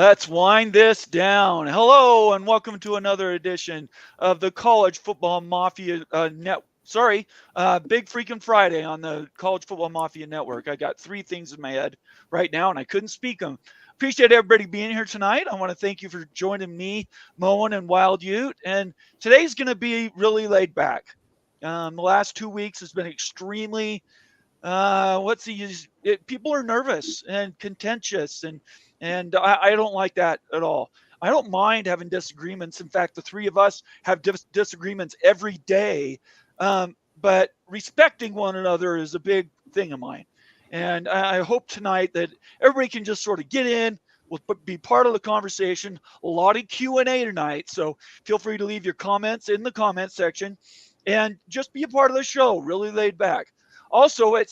Let's wind this down. Hello, and welcome to another edition of the College Football Mafia Big Freakin Friday on the College Football Mafia Network. I got three things in my head right now, and I couldn't speak them. Appreciate everybody being here tonight. I want to thank you for joining me, Moen, and Wild Ute. And today's going to be really laid back. The last 2 weeks has been extremely, people are nervous and contentious, and I don't like that at all. I don't mind having disagreements. In fact, the three of us have disagreements every day. But respecting one another is a big thing of mine. And I hope tonight that everybody can just sort of get in, will be part of the conversation. A lot of Q&A tonight. So feel free to leave your comments in the comment section and just be a part of the show, really laid back. Also at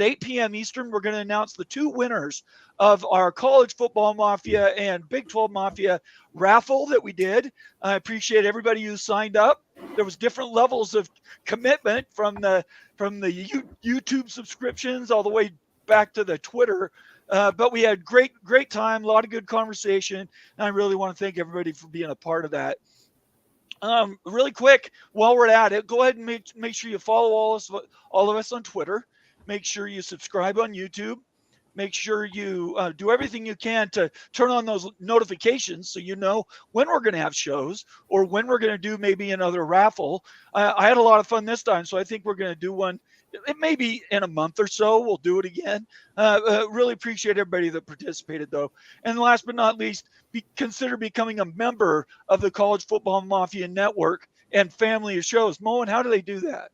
8 p.m. Eastern, we're going to announce the two winners of our College Football Mafia and Big 12 Mafia raffle that we did. I appreciate everybody who signed up. There was different levels of commitment from the YouTube subscriptions all the way back to the Twitter. But we had great time, a lot of good conversation. And I really want to thank everybody for being a part of that. Really quick, while we're at it, go ahead and make sure you follow all of us on Twitter. Make sure you subscribe on YouTube. Make sure you do everything you can to turn on those notifications so you know when we're going to have shows or when we're going to do maybe another raffle. I had a lot of fun this time, so I think we're going to do one. It may be in a month or so. We'll do it again. Really appreciate everybody that participated, though. And last but not least, consider becoming a member of the College Football Mafia Network and family of shows. Moen, how do they do that?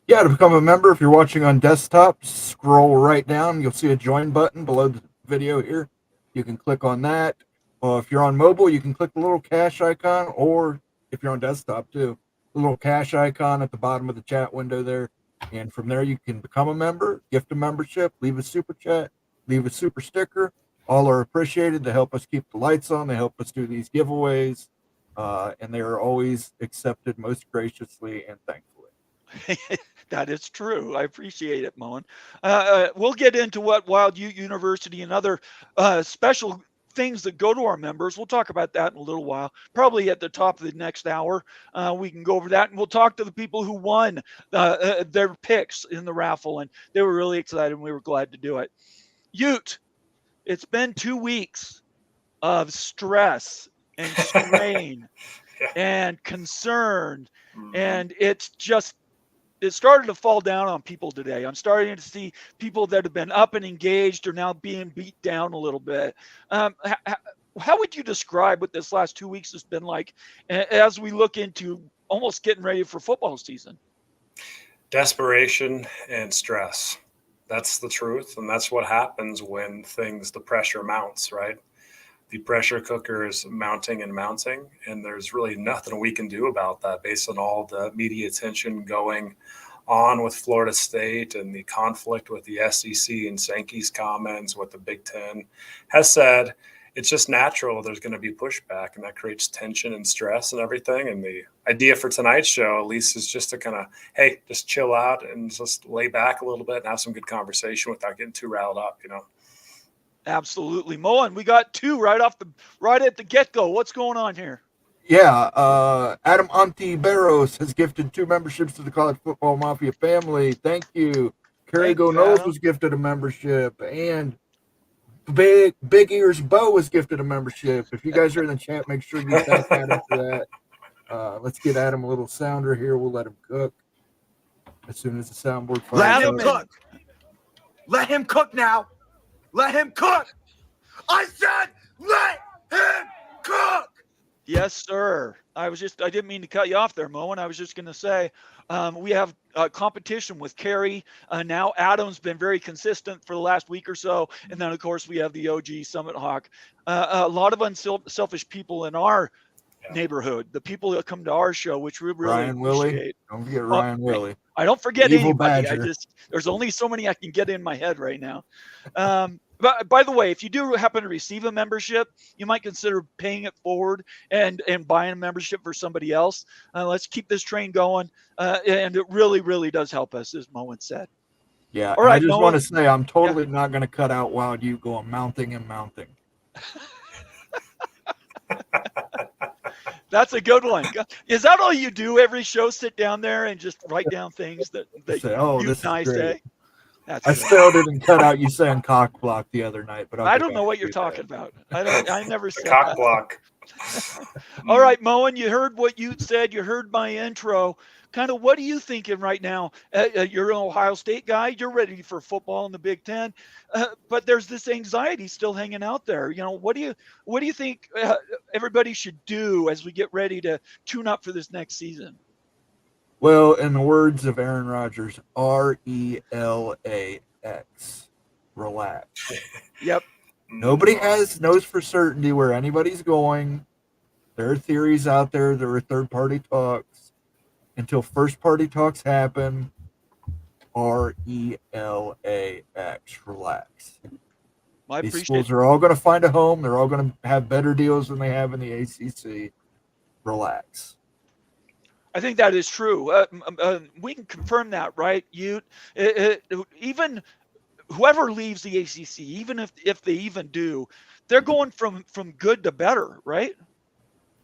Yeah, to become a member, if you're watching on desktop, scroll right down. You'll see a join button below the video here. You can click on that. If you're on mobile, you can click the little cash icon, or if you're on desktop too, the little cash icon at the bottom of the chat window there. And from there, you can become a member, gift a membership, leave a super chat, leave a super sticker. All are appreciated. They help us keep the lights on. They help us do these giveaways. And they are always accepted most graciously and thankfully. That is true. I appreciate it, Moen. We'll get into what Wild Ute University and other special things that go to our members. We'll talk about that in a little while, probably at the top of the next hour. We can go over that, and we'll talk to the people who won their picks in the raffle, and they were really excited, and we were glad to do it. Ute, it's been 2 weeks of stress and strain and concern, and it started to fall down on people today. I'm starting to see people that have been up and engaged are now being beat down a little bit. How would you describe what this last 2 weeks has been like as we look into almost getting ready for football season? Desperation and stress. That's the truth. And that's what happens when the pressure mounts, right? The pressure cooker is mounting and mounting, and there's really nothing we can do about that based on all the media attention going on with Florida State and the conflict with the SEC and Sankey's comments, what the Big Ten has said. It's just natural there's going to be pushback, and that creates tension and stress and everything. And the idea for tonight's show, at least, is just to kind of, hey, just chill out and just lay back a little bit and have some good conversation without getting too riled up, Absolutely. Moen, we got two right at the get-go. What's going on here? Yeah, Adam Antiveros has gifted 2 memberships to the College Football Mafia family. Thank you. Carrie Knowles was gifted a membership, and Big Ears Bo was gifted a membership. If you guys are in the chat, make sure you thank Adam for that. Let's get Adam a little sounder here. We'll let him cook as soon as the soundboard fires. Let him cook. Let him cook now. Let him cook. I said, let him cook. Yes, sir. I didn't mean to cut you off there, Moen. I was just going to say, we have competition with Carrie. Now Adam's been very consistent for the last week or so. And then, of course, we have the OG Summit Hawk. A lot of unselfish people in our neighborhood, the people that come to our show, which we really Ryan appreciate. Willie. Don't forget Ryan Willie. I don't forget Evil anybody. Badger. There's only so many I can get in my head right now. But by the way, if you do happen to receive a membership, you might consider paying it forward and buying a membership for somebody else. Let's keep this train going. And it really, really does help us, as Moen said. Yeah, all right, I just want to say I'm totally not going to cut out Wild Ute going mounting and mounting. That's a good one. Is that all you do every show? Sit down there and just write down things that Say, oh, you this and I is great. say? That's I good. still didn't cut out you saying cock block the other night, but I don't know what you're talking about. I never The said cock that. block. All right, Moen, you heard what you said. You heard my intro. Kind of what are you thinking right now? You're an Ohio State guy. You're ready for football in the Big Ten, but there's this anxiety still hanging out there. You know, what do you think everybody should do as we get ready to tune up for this next season? Well, in the words of Aaron Rodgers, RELAX, relax. Yep. Nobody knows for certainty where anybody's going. There are theories out there. There are third-party talks. Until first-party talks happen, RELAX, relax. These schools are all going to find a home. They're all going to have better deals than they have in the ACC. Relax. I think that is true. We can confirm that, right? Even whoever leaves the ACC, even if they even do, they're going from good to better, right?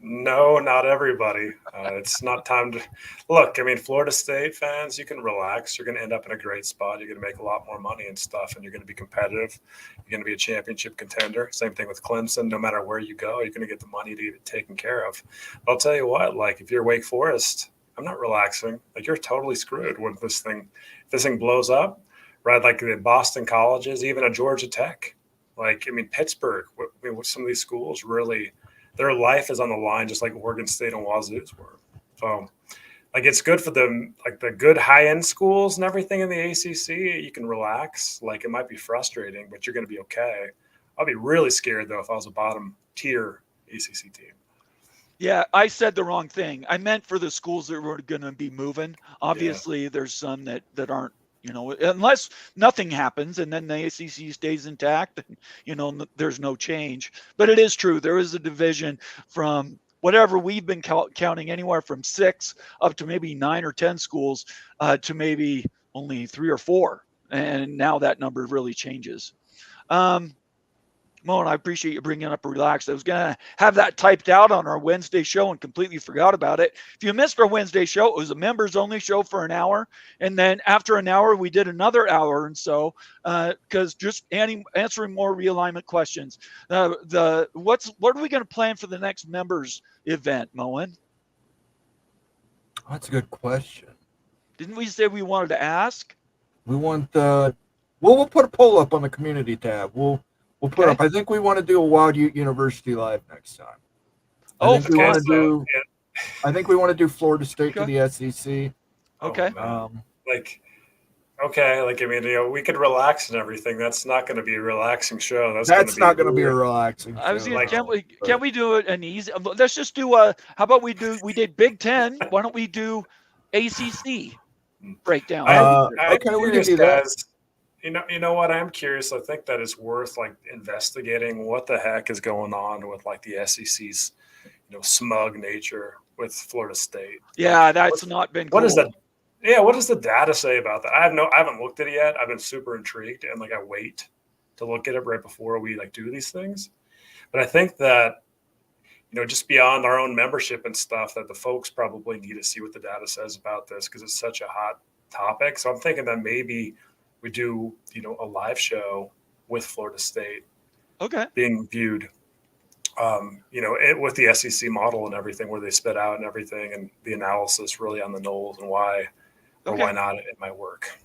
No, not everybody. It's not time to look. I mean, Florida State fans, you can relax. You're going to end up in a great spot. You're going to make a lot more money and stuff, and you're going to be competitive. You're going to be a championship contender. Same thing with Clemson. No matter where you go, you're going to get the money to get it taken care of. But I'll tell you what, like if you're Wake Forest, I'm not relaxing. Like you're totally screwed when this thing blows up, right? Like the Boston colleges, even a Georgia Tech. Like, I mean, Pittsburgh, some of these schools really – their life is on the line, just like Oregon State and Wazoo's were. So, like, it's good for them, like the good high-end schools and everything in the ACC. You can relax. Like, it might be frustrating, but you're going to be okay. I'll be really scared, though, if I was a bottom-tier ACC team. Yeah, I said the wrong thing. I meant for the schools that were going to be moving. Obviously, there's some that aren't. You know, unless nothing happens and then the ACC stays intact, there's no change. But it is true. There is a division from whatever we've been counting anywhere from 6 up to maybe 9 or 10 schools to maybe only 3 or 4. And now that number really changes. Moen, I appreciate you bringing up relax. I was going to have that typed out on our Wednesday show and completely forgot about it. If you missed our Wednesday show, it was a members only show for an hour. And then after an hour, we did another hour. And so, because just answering more realignment questions, what are we going to plan for the next members event, Moen? That's a good question. Didn't we say we wanted to ask? We want we'll put a poll up on the community tab. We'll put up. I think we want to do a Wild Ute University live next time. I think we want to do Florida State to the SEC. Okay. We could relax and everything. That's not going to be a relaxing show. That's not going to be a relaxing show. I was thinking, can we do an easy? Let's just do how about we did Big Ten. Why don't we do ACC breakdown? We can do that. You know what? I'm curious. I think that it's worth like investigating what the heck is going on with like the SEC's, smug nature with Florida State. Yeah, that's not been cool. What is that? Yeah, what does the data say about that? I haven't looked at it yet. I've been super intrigued, and I wait to look at it right before we do these things. But I think that just beyond our own membership and stuff, that the folks probably need to see what the data says about this because it's such a hot topic. So I'm thinking that maybe we do, a live show with Florida State, being viewed, with the SEC model and everything, where they spit out and everything, and the analysis really on the Knowles and why or why not it might work.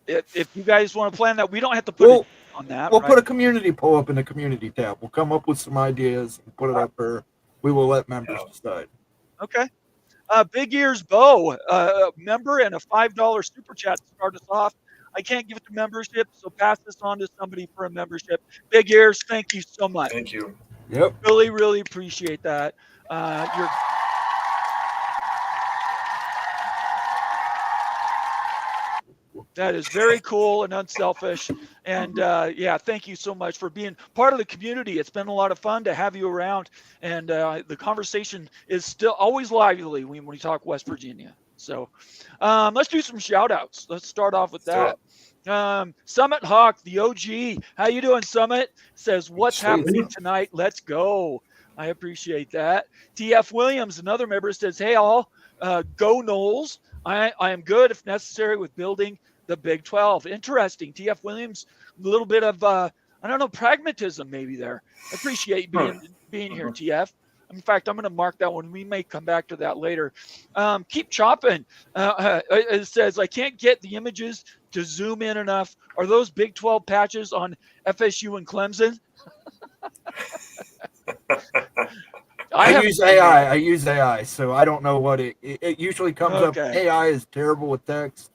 If you guys want to plan that, we don't have to put it on that. We'll put a community poll up in the community tab. We'll come up with some ideas and put it up there. We will let members decide. Okay. Big Ears Bo, member and a $5 super chat to start us off. I can't give it to membership, so pass this on to somebody for a membership. Big Ears, thank you so much. Thank you. Yep. Really, really appreciate that. That is very cool and unselfish. And thank you so much for being part of the community. It's been a lot of fun to have you around. And the conversation is still always lively when we talk West Virginia. So let's do some shout outs. Let's start off with that. Summit Hawk, the OG. How you doing, Summit? Says, what's happening tonight? Let's go. I appreciate that. TF Williams, another member, says, hey, all, go Knowles. I am good if necessary with building the Big 12. Interesting. TF Williams, a little bit of, I don't know, pragmatism maybe there. I appreciate being here, TF. In fact, I'm going to mark that one. We may come back to that later. Keep chopping. It says, I can't get the images to zoom in enough. Are those Big 12 patches on FSU and Clemson? I use AI, so I don't know what it usually comes up. AI is terrible with text,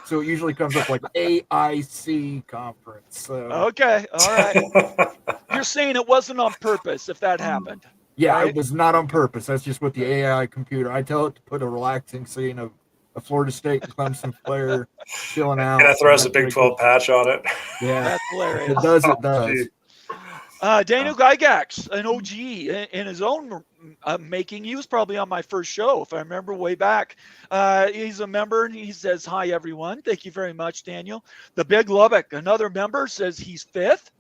so it usually comes up like AIC conference. So. Okay, all right. You're saying it wasn't on purpose if that happened. Yeah, right? It was not on purpose. That's just what the AI computer. I tell it to put a relaxing scene of a Florida State and Clemson player chilling out. And it throws a Big 12 patch on it. Yeah, that's hilarious. It does. It does. Daniel Gygax, an OG in his own making. He was probably on my first show, if I remember way back. He's a member, and he says, hi, everyone. Thank you very much, Daniel. The Big Lubbock, another member, says he's fifth.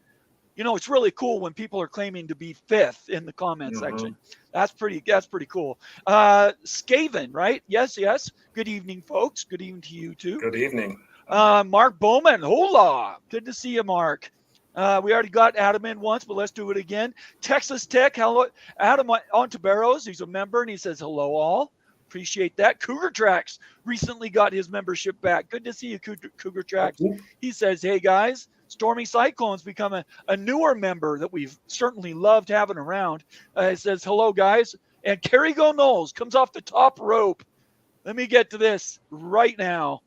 You know, it's really cool when people are claiming to be fifth in the comment section. That's pretty cool. Skaven, right? Yes. Good evening, folks. Good evening to you, too. Good evening. Mark Bowman. Hola. Good to see you, Mark. We already got Adam in once, but let's do it again. Texas Tech. Hello, Adam Ontiveros. He's a member, and he says, hello, all. Appreciate that. Cougar Tracks recently got his membership back. Good to see you, Cougar Tracks. He says, hey, guys, Stormy Cyclones become a newer member that we've certainly loved having around. It says, hello, guys. And Kerry Go Knowles comes off the top rope. Let me get to this right now.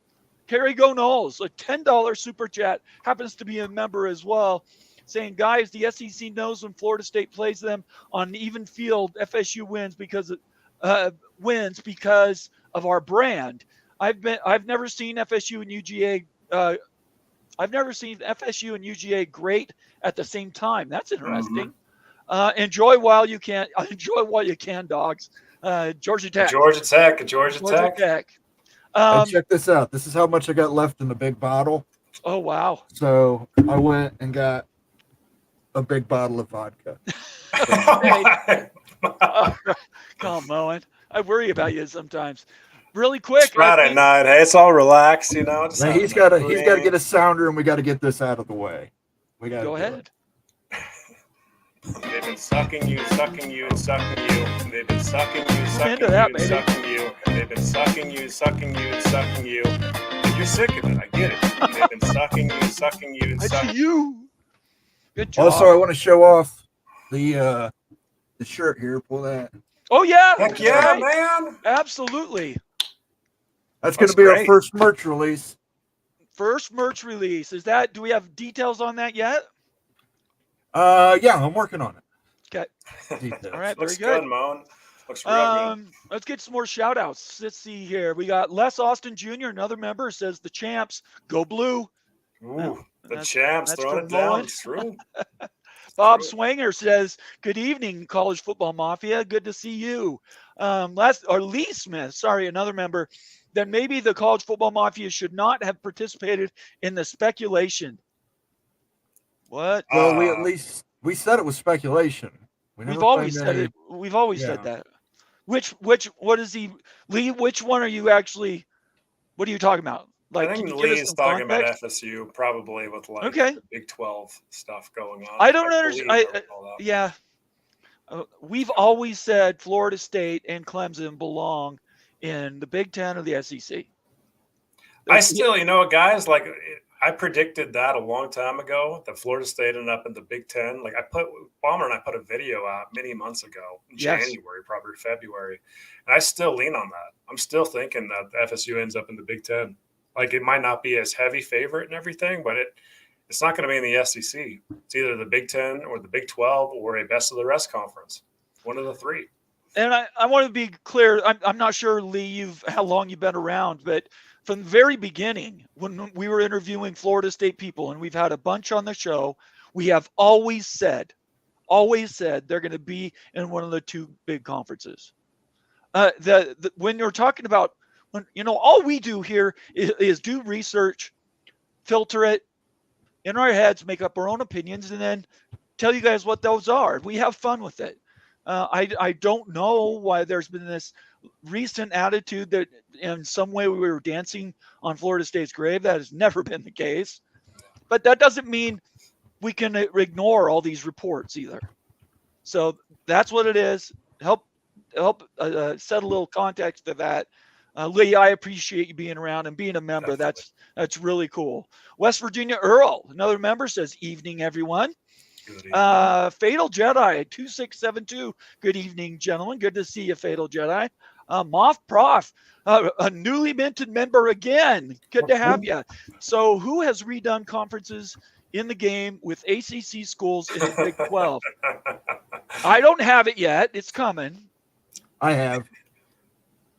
Kerry Go Knowles, a $10 super chat, happens to be a member as well, saying, guys, the SEC knows when Florida State plays them on an even field, FSU wins because of our brand. I've never seen FSU and UGA great at the same time. That's interesting. Enjoy while you can. Enjoy while you can, dogs. Georgia Tech. Georgia Tech. Check this out. This is how much I got left in the big bottle. Oh, wow. So I went and got a big bottle of vodka. Come on. I worry about you sometimes. Really quick. It's Friday night. Hey, it's all relaxed, you know. Now he's got to get a sounder, and we got to get this out of the way. We got to go ahead. They've been sucking you, sucking you, and sucking you. They've been sucking you, sucking you, and sucking you. They've been sucking you, sucking you, and sucking you. And you're sick of it. I get it. They've been sucking you, sucking you, and sucking you. Good job. Also, I want to show off the shirt here. Pull that. Oh yeah! Heck yeah, right. Man! Absolutely. That's going to be our first merch release. First merch release. Is that? Do we have details on that yet? Yeah, I'm working on it. Okay. All right, Looks very good. Moan. Looks real good. Let's get some more shout outs. Let's see here. We got Les Austin Jr., another member, says the champs go blue. Ooh, the champs throwing it down. It's true. Bob Swanger says, good evening, College Football Mafia. Good to see you. Lee Smith, sorry, another member, then maybe the College Football Mafia should not have participated in the speculation. What? Well, we said it was speculation. We've always said it. We've always said that. What is he, Lee? Which one are you actually? What are you talking about? Like, I think Lee's talking about FSU, probably with the Big 12 stuff going on. I don't understand. Yeah, we've always said Florida State and Clemson belong in the Big 10 or the SEC. I still, guys, like I predicted that a long time ago that Florida State ended up in the Big 10. Like Bomber and I put a video out many months ago, in January, probably February, and I still lean on that. I'm still thinking that the FSU ends up in the Big 10. Like, it might not be as heavy favorite and everything, but it's not going to be in the SEC. It's either the Big 10 or the Big 12 or a best of the rest conference. One of the three. And I want to be clear. I'm not sure, Lee, how long you've been around, but from the very beginning, when we were interviewing Florida State people, and we've had a bunch on the show, we have always said they're going to be in one of the two big conferences. When you're talking about, all we do here is do research, filter it in our heads, make up our own opinions, and then tell you guys what those are. We have fun with it. I don't know why there's been this recent attitude that in some way we were dancing on Florida State's grave. That has never been the case. But that doesn't mean we can ignore all these reports either. So that's what it is. Help set a little context to that. Lee, I appreciate you being around and being a member. Definitely. That's really cool. West Virginia Earl, another member, says, evening, everyone. Fatal Jedi 2672. Good evening, gentlemen. Good to see you, Fatal Jedi. Moth Prof, a newly minted member again. Good to have you. So, who has redone conferences in the game with ACC schools in the Big 12? I don't have it yet. It's coming. I have.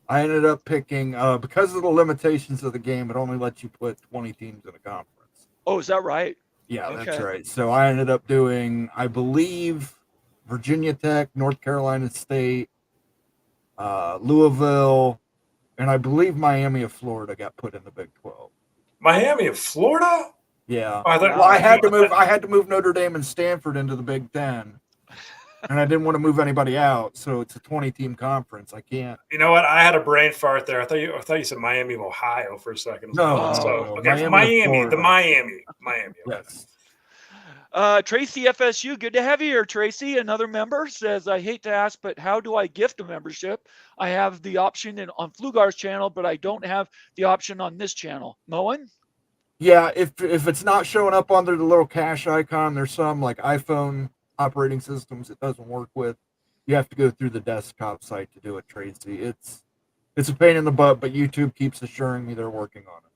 I ended up picking because of the limitations of the game. It only lets you put 20 teams in a conference. Oh, is that right? Yeah, Okay. that's right. So I ended up doing, I believe, Virginia Tech, North Carolina State, Louisville, and I believe Miami of Florida got put in the Big 12. Miami of Florida? Yeah. Oh, Well, I had to move Notre Dame and Stanford into the Big 10. And I didn't want to move anybody out, so it's a 20-team conference. I can't. You know what? I had a brain fart there. I thought you said Miami of Ohio for a second. No, So no, okay, Miami of Miami. Okay. Yes. Tracy FSU, good to have you here, Tracy. Another member says, I hate to ask, but how do I gift a membership? I have the option on Flugar's channel, but I don't have the option on this channel. Moen? Yeah, if it's not showing up under the little cash icon, there's some like iPhone operating systems it doesn't work with. You have to go through the desktop site to do it, Tracy. It's a pain in the butt, but YouTube keeps assuring me they're working on it.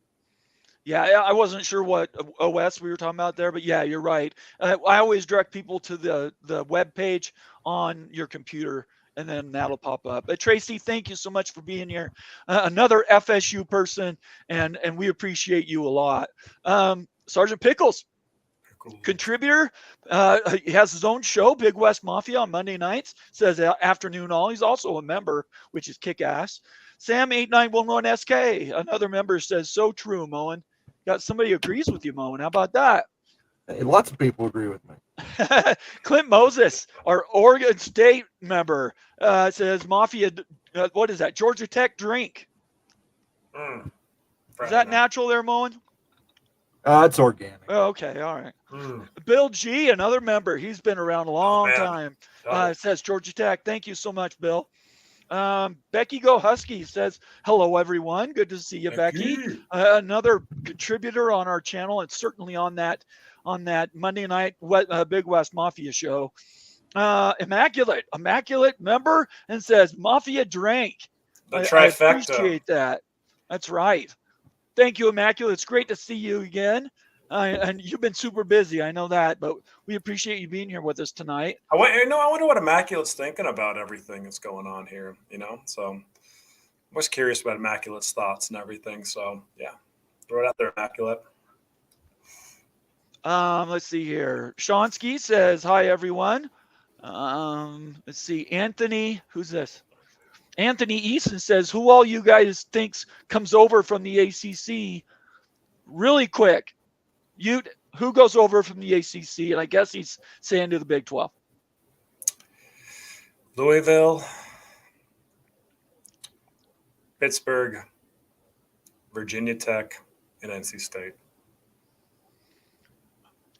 Yeah, I wasn't sure what OS we were talking about there, but yeah, you're right. I always direct people to the web page on your computer, and then that'll pop up. But Tracy, thank you so much for being here. Another FSU person, and we appreciate you a lot. Sergeant Pickles, contributor, he has his own show, Big West Mafia, on Monday nights. Says afternoon all. He's also a member, which is kick-ass. Sam8911SK, another member, says, so true, Moen. Got somebody who agrees with you, Moen. How about that? Hey, lots of people agree with me. Clint Moses, our Oregon State member, says, Mafia, what is that? Georgia Tech drink. Is that natural there, Moen? It's organic. Oh, okay, all right. Bill G, another member. He's been around a long time. Says Georgia Tech. Thank you so much, Bill. Becky Go Husky says, hello, everyone. Good to see you, Becky. Another contributor on our channel, and certainly on that Monday night Big West Mafia show. Immaculate member, and says, Mafia drink. The trifecta. I appreciate that. That's right. Thank you, Immaculate. It's great to see you again. And you've been super busy, I know that, but we appreciate you being here with us tonight. I wonder what Immaculate's thinking about everything that's going on here, So I'm always curious about Immaculate's thoughts and everything. So, yeah, throw it out there, Immaculate. Let's see here. Shonsky says, hi, everyone. Let's see. Anthony, who's this? Anthony Easton says, who all you guys thinks comes over from the ACC really quick? Who goes over from the ACC? And I guess he's saying to the Big 12. Louisville, Pittsburgh, Virginia Tech, and NC State.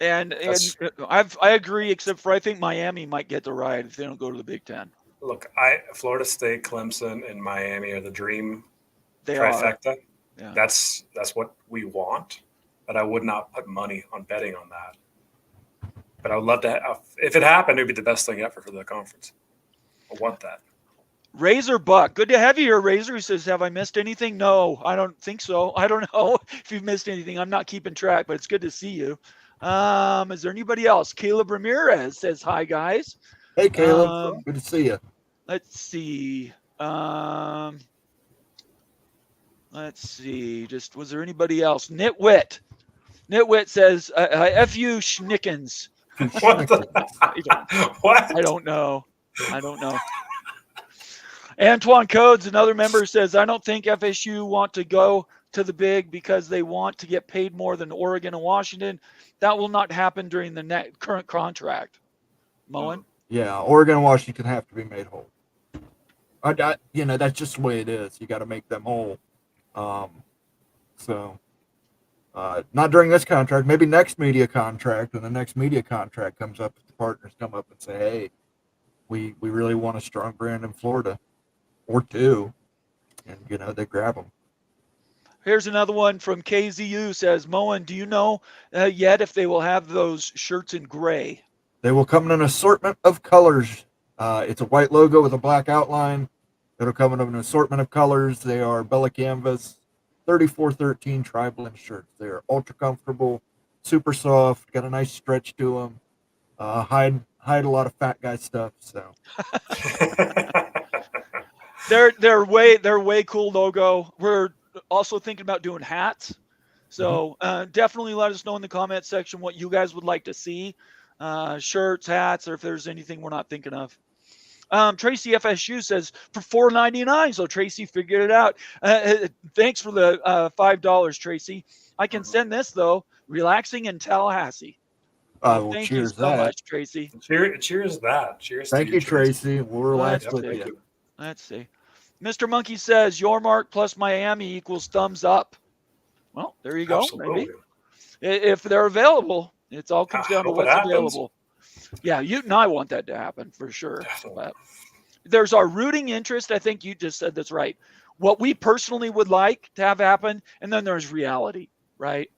And I agree, except for I think Miami might get the ride if they don't go to the Big 10. Look, Florida State, Clemson, and Miami are the dream Are. trifecta. Yeah. That's what we want, but I would not put money on betting on that. But I would love to if it happened, it would be the best thing ever for the conference. I want that. Razor Buck, good to have you here, Razor. He says, have I missed anything? No, I don't think so. I don't know if you've missed anything. I'm not keeping track, but it's good to see you. Is there anybody else? Caleb Ramirez says, hi, guys. Hey, Caleb. Good to see you. Let's see. Just was there anybody else? Nitwit says, F you schnickens. What? I don't know. Antoine Codes, another member, says, I don't think FSU want to go to the big because they want to get paid more than Oregon and Washington. That will not happen during the current contract. Moen? Yeah, Oregon and Washington have to be made whole. That's just the way it is. You got to make them whole. Not during this contract. Maybe next media contract. When the next media contract comes up, the partners come up and say, "Hey, we really want a strong brand in Florida, or two," and they grab them. Here's another one from KZU. Says, Moen, do you know yet if they will have those shirts in gray? They will come in an assortment of colors. It's a white logo with a black outline. It'll come in an assortment of colors. They are Bella Canvas 3413 tri-blend shirts. They are ultra comfortable, super soft, got a nice stretch to them. Hide a lot of fat guy stuff. So they're way cool logo. We're also thinking about doing hats. So definitely let us know in the comment section what you guys would like to see. Shirts, hats, or if there's anything we're not thinking of. Tracy FSU says for $4.99. So Tracy figured it out. Thanks for the $5, Tracy. I can send this though. Relaxing in Tallahassee. Thank you so much, Tracy. Cheers that. Cheers. Thank you, Tracy. We'll relax with you. Let's see. Mr. Monkey says your mark plus Miami equals thumbs up. Well, there you go. Absolutely. Maybe if they're available, it all comes down to what's available. Yeah, you and I want that to happen for sure. But there's our rooting interest. I think you just said that's right. What we personally would like to have happen, and then there's reality, right?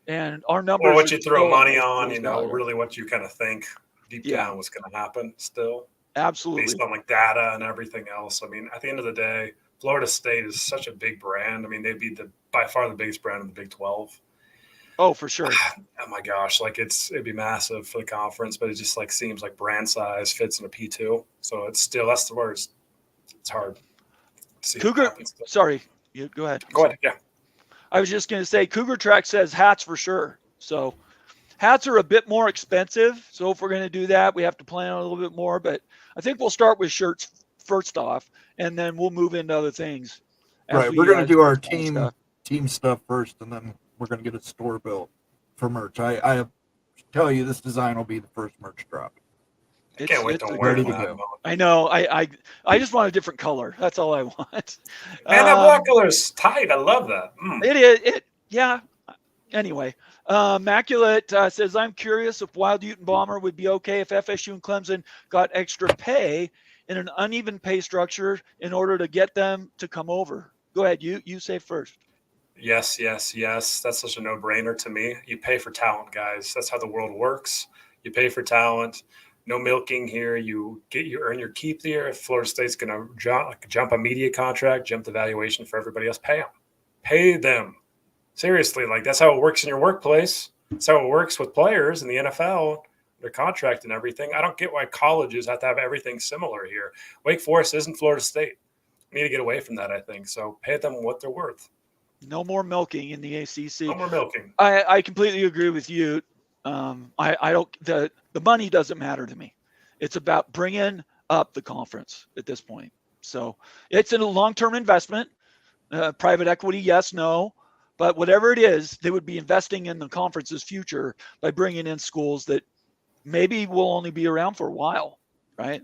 And our numbers. Or what you throw money on, really what you kind of think deep down was going to happen still. Absolutely. Based on like data and everything else. I mean, at the end of the day, Florida State is such a big brand. I mean, they'd be by far the biggest brand in the Big 12. Oh, for sure. Oh my gosh, it'd be massive for the conference, but it just seems like brand size fits in a P2. So it's still that's the worst. It's hard. To see Cougar. Sorry, you go ahead. Go ahead. Yeah. I was just going to say Cougar Track says hats for sure. So hats are a bit more expensive. So if we're going to do that, we have to plan on a little bit more. But I think we'll start with shirts first off, and then we'll move into other things. Right. We're going to do our team stuff first, and then we're going to get a store built for merch. I tell you, this design will be the first merch drop. I can't wait to wear it. I know. I just want a different color. That's all I want. Man, that black color is tight. I love that. It is. Yeah. Anyway, Immaculate says, I'm curious if Wild Ute Bomber would be okay if FSU and Clemson got extra pay in an uneven pay structure in order to get them to come over. Go ahead. You say first. Yes. That's such a no-brainer to me. You pay for talent, guys. That's how the world works. You pay for talent. No milking here. You earn your keep there. If Florida State's going to jump a media contract, jump the valuation for everybody else, pay them. Pay them. Seriously, that's how it works in your workplace. That's how it works with players in the NFL, their contract and everything. I don't get why colleges have to have everything similar here. Wake Forest isn't Florida State. We need to get away from that, I think. So pay them what they're worth. No more milking in the ACC. No more milking. I completely agree with you. I don't. The money doesn't matter to me. It's about bringing up the conference at this point. So it's a long-term investment. Private equity, yes, no, but whatever it is, they would be investing in the conference's future by bringing in schools that maybe will only be around for a while, right?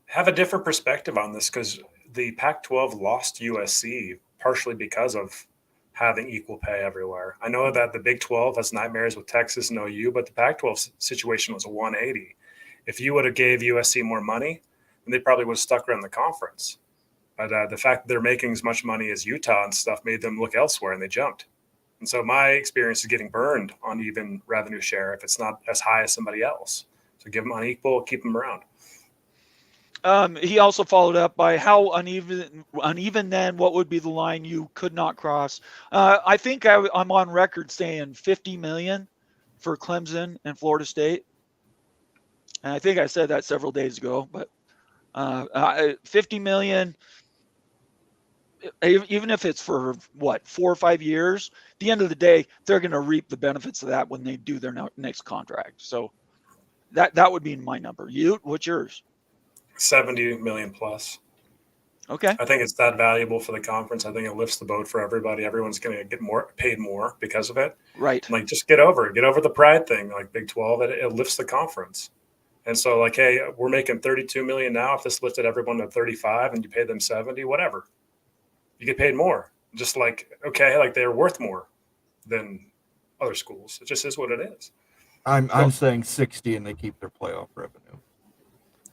Have a different perspective on this because the Pac-12 lost USC partially because of having equal pay everywhere. I know that the Big 12 has nightmares with Texas and OU, but the Pac-12 situation was a 180. If you would have gave USC more money, then they probably would have stuck around the conference. But the fact that they're making as much money as Utah and stuff made them look elsewhere, and they jumped. And so my experience is getting burned on even revenue share if it's not as high as somebody else. So give them unequal, keep them around. He also followed up by how uneven then, what would be the line you could not cross? I think I'm on record saying $50 million for Clemson and Florida State. And I think I said that several days ago, but $50 million, even if it's for 4 or 5 years, at the end of the day, they're going to reap the benefits of that when they do their next contract. So that would be my number. What's yours? 70 million plus. Okay. I think it's that valuable for the conference. I think it lifts the boat for everybody. Everyone's going to get paid more because of it. Right. Like, just get over the pride thing. Like Big 12, it lifts the conference. And so, like, hey, we're making 32 million now. If this lifted everyone to 35 and you pay them 70, whatever, you get paid more. Just like, okay, like they're worth more than other schools. It just is what it is. I'm saying 60 and they keep their playoff revenue.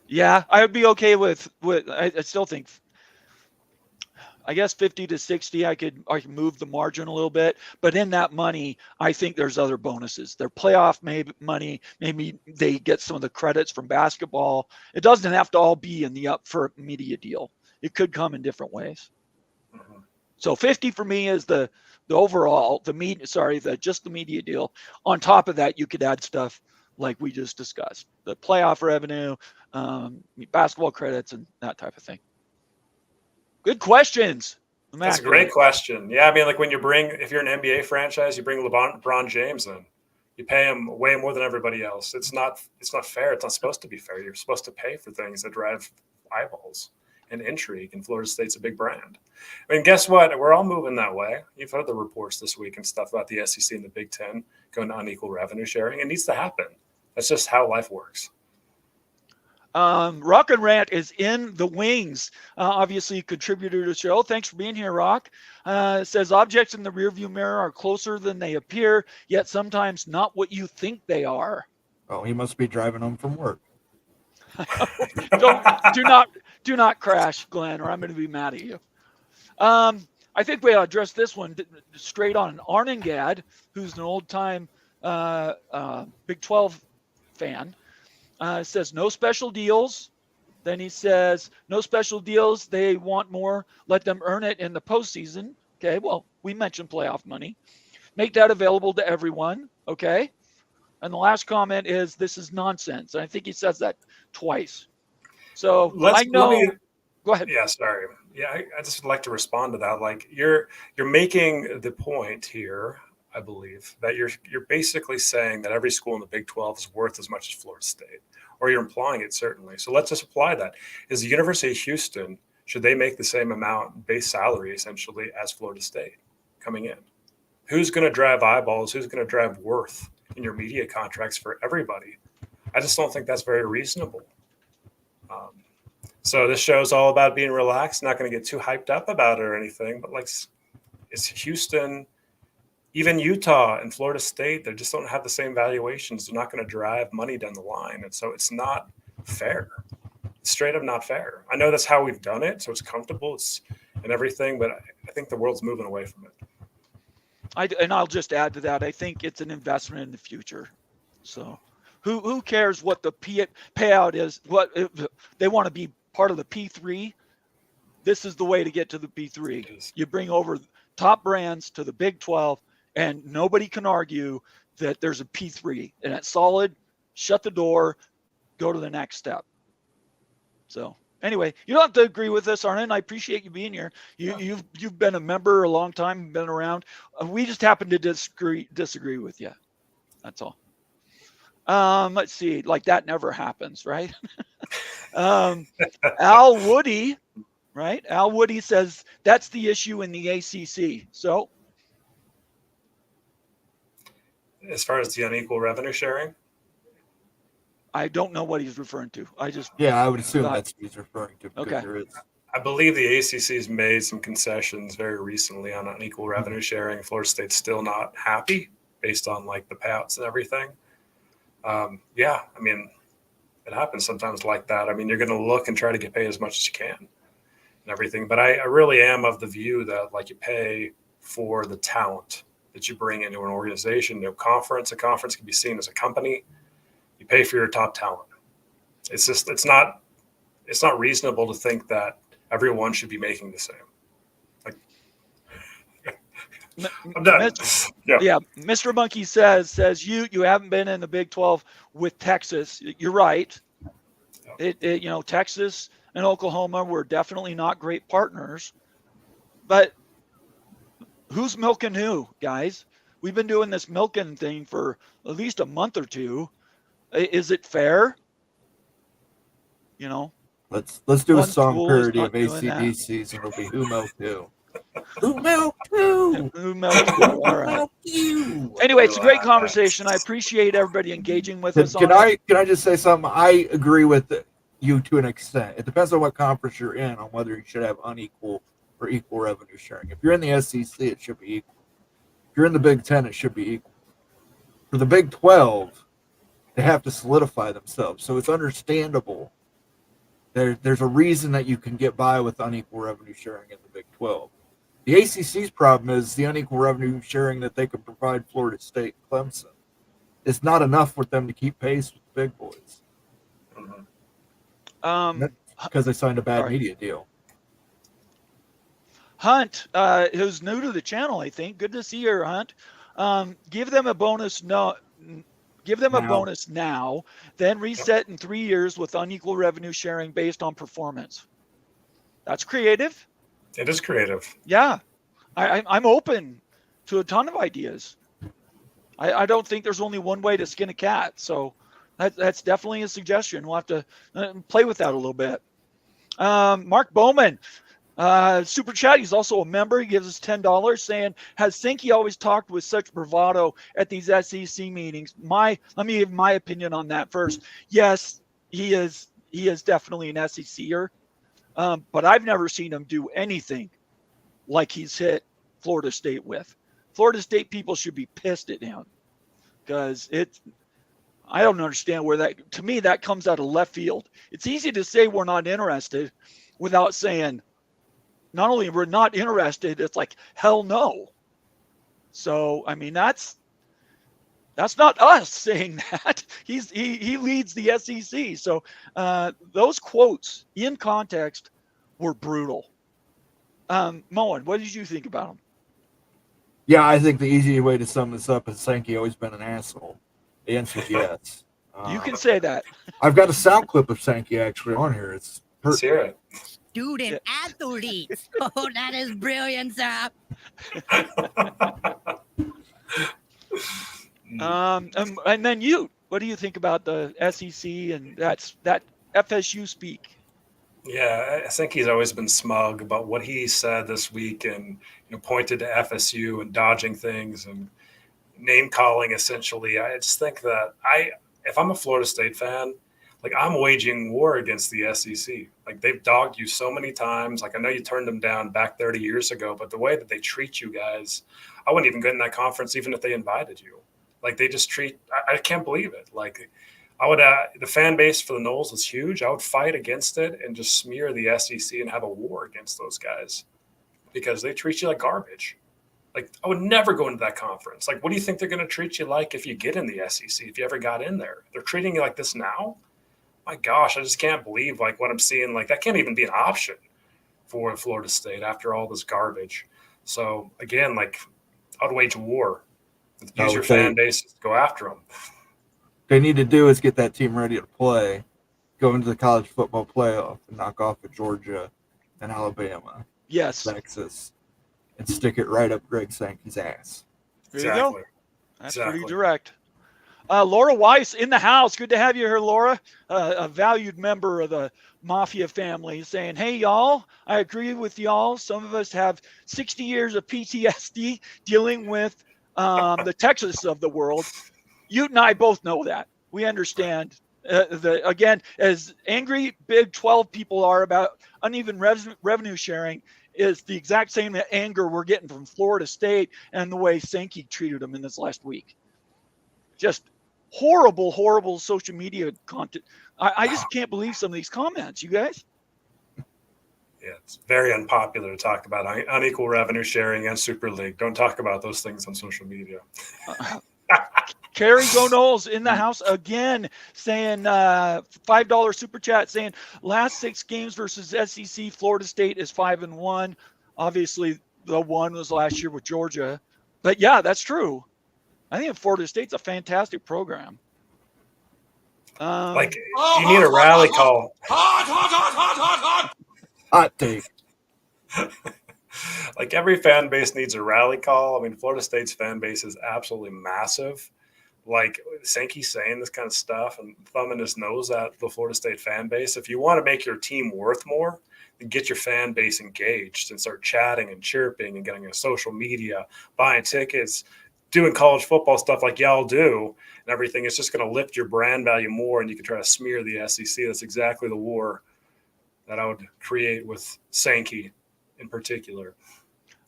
Yeah, I would be okay with I still think, I guess 50 to 60, I could move the margin a little bit, but in that money, I think there's other bonuses. Their playoff money, maybe they get some of the credits from basketball. It doesn't have to all be in the up for media deal. It could come in different ways. Mm-hmm. So 50 for me is the overall, just the media deal. On top of that, you could add stuff like we just discussed, the playoff revenue, basketball credits, and that type of thing. Good questions. That's a great question. Yeah, I mean, like if you're an NBA franchise, you bring LeBron James in, you pay him way more than everybody else. It's not fair. It's not supposed to be fair. You're supposed to pay for things that drive eyeballs and intrigue, and Florida State's a big brand. I mean, guess what? We're all moving that way. You've heard the reports this week and stuff about the SEC and the Big Ten going to unequal revenue sharing. It needs to happen. That's just how life works. Rock and Rant is in the wings. Obviously, a contributor to the show. Thanks for being here, Rock. It says objects in the rearview mirror are closer than they appear, yet sometimes not what you think they are. Oh, he must be driving home from work. Do not crash, Glenn, or I'm going to be mad at you. I think we'll address this one straight on. Arnengad, who's an old-time Big 12 fan, says no special deals. Then he says no special deals. They want more. Let them earn it in the postseason. Okay, well, we mentioned playoff money. Make that available to everyone. Okay. And the last comment is this is nonsense. And I think he says that twice. So go ahead. Yeah, sorry. Yeah, I just would like to respond to that. Like you're making the point here, I believe, that you're basically saying that every school in the Big 12 is worth as much as Florida State, or you're implying it certainly. So let's just apply that. Is the University of Houston, should they make the same amount base salary essentially as Florida State coming in? Who's going to drive eyeballs? Who's going to drive worth in your media contracts for everybody? I just don't think that's very reasonable. So this show is all about being relaxed, not going to get too hyped up about it or anything, but like it's Houston, even Utah and Florida State, they just don't have the same valuations. They're not going to drive money down the line. And so it's not fair. It's straight up not fair. I know that's how we've done it. So it's comfortable and everything, but I think the world's moving away from it. And I'll just add to that. I think it's an investment in the future. So who cares what the payout is? What if they want to be part of the P3? This is the way to get to the P3. You bring over top brands to the Big 12, and nobody can argue that there's a P3. And it's solid. Shut the door. Go to the next step. So anyway, you don't have to agree with us, Arnon. I appreciate you being here. You've been a member a long time, been around. We just happen to disagree with you. That's all. Let's see. Like that never happens, right? Al Woody, right? Al Woody says that's the issue in the ACC. So, as far as the unequal revenue sharing, I don't know what he's referring to. I would assume that's what he's referring to. Okay. I believe the ACC has made some concessions very recently on unequal revenue sharing. Florida State's still not happy based on like the payouts and everything. I mean, it happens sometimes like that. I mean, you're going to look and try to get paid as much as you can and everything. But I really am of the view that like you pay for the talent that you bring into an organization. A conference can be seen as a company. You pay for your top talent. It's not reasonable to think that everyone should be making the same. I'm done. Yeah. Mr. Monkey says you haven't been in the Big 12 with Texas. You're right. Texas and Oklahoma were definitely not great partners. But who's milking who, guys? We've been doing this milking thing for at least a month or two. Is it fair? Let's do a One song school is parody not of doing that. AC/DC's, and it'll be Humo 2. Humo 2! Who melted you? All right. Humo 2! Anyway, it's a great conversation. I appreciate everybody engaging with us on it. Can I just say something? I agree with you to an extent. It depends on what conference you're in on whether you should have unequal or equal revenue sharing. If you're in the SEC, it should be equal. If you're in the Big Ten, it should be equal. For the Big 12, they have to solidify themselves. So it's understandable. There's a reason that you can get by with unequal revenue sharing in the Big 12. The ACC's problem is the unequal revenue sharing that they can provide Florida State and Clemson. It's not enough for them to keep pace with the big boys. Because they signed a bad media deal. Hunt, who's new to the channel, I think. Good to see you, Hunt. Give them a bonus. Give them a bonus now, then reset in 3 years with unequal revenue sharing based on performance. That's creative. It is creative. Yeah, I'm open to a ton of ideas. I don't think there's only one way to skin a cat, so that's definitely a suggestion. We'll have to play with that a little bit. Mark Bowman, super chat. He's also a member. He gives us $10, saying, "Has Sankey always talked with such bravado at these SEC meetings?" Let me give my opinion on that first. Yes, he is definitely an SECer, but I've never seen him do anything like he's hit Florida State with. Florida State people should be pissed at him because I don't understand where that. To me, that comes out of left field. It's easy to say we're not interested without saying. Not only we're not interested, it's like, hell no. So, I mean, that's not us saying that. He leads the SEC. So those quotes in context were brutal. Moen, what did you think about them? Yeah, I think the easy way to sum this up is Sankey always been an asshole. The answer is yes. You can say that. I've got a sound clip of Sankey actually on here. Let's hear it. Student athletes. Oh, that is brilliant, sir. And then you, what do you think about the SEC and that FSU speak? Yeah, I think he's always been smug about what he said this week, and pointed to FSU and dodging things and name calling. Essentially, I just think that if I'm a Florida State fan, like, I'm waging war against the SEC. Like, they've dogged you so many times. Like, I know you turned them down back 30 years ago, but the way that they treat you guys, I wouldn't even get in that conference even if they invited you. Like, they just I can't believe it. Like, I would, the fan base for the Noles is huge. I would fight against it and just smear the SEC and have a war against those guys because they treat you like garbage. Like, I would never go into that conference. Like, what do you think they're going to treat you like if you get in the SEC, if you ever got in there? They're treating you like this now? My gosh, I just can't believe like what I'm seeing. Like, that can't even be an option for Florida State after all this garbage. So again, like, I'd wage war. Use your fan base to go after them. What they need to do is get that team ready to play, go into the college football playoff, and knock off of Georgia and Alabama, Texas, and stick it right up Greg Sankey's ass. There you go. That's pretty direct. Laura Weiss in the house. Good to have you here, Laura. A valued member of the Mafia family, saying, "Hey, y'all, I agree with y'all. Some of us have 60 years of PTSD dealing with the Texas of the world. You and I both know that. We understand. Again, as angry Big 12 people are about uneven revenue sharing, is the exact same anger we're getting from Florida State and the way Sankey treated them in this last week. Just horrible social media content. I just can't believe some of these comments, you guys." Yeah, it's very unpopular to talk about unequal revenue sharing and Super League. Don't talk about those things on social media. Carrie Go Knowles in the house again, saying $5 super chat, saying last 6 games versus SEC, Florida State is 5-1. Obviously, the one was last year with Georgia, but yeah, that's true. I think Florida State's a fantastic program. You need a rally call. Hot take. Like, every fan base needs a rally call. I mean, Florida State's fan base is absolutely massive, like Sankey saying this kind of stuff and thumbing his nose at the Florida State fan base. If you want to make your team worth more, then get your fan base engaged and start chatting and chirping and getting on social media, buying tickets, doing college football stuff like y'all do and everything. It's just going to lift your brand value more, and you can try to smear the SEC. That's exactly the war that I would create with Sankey in particular.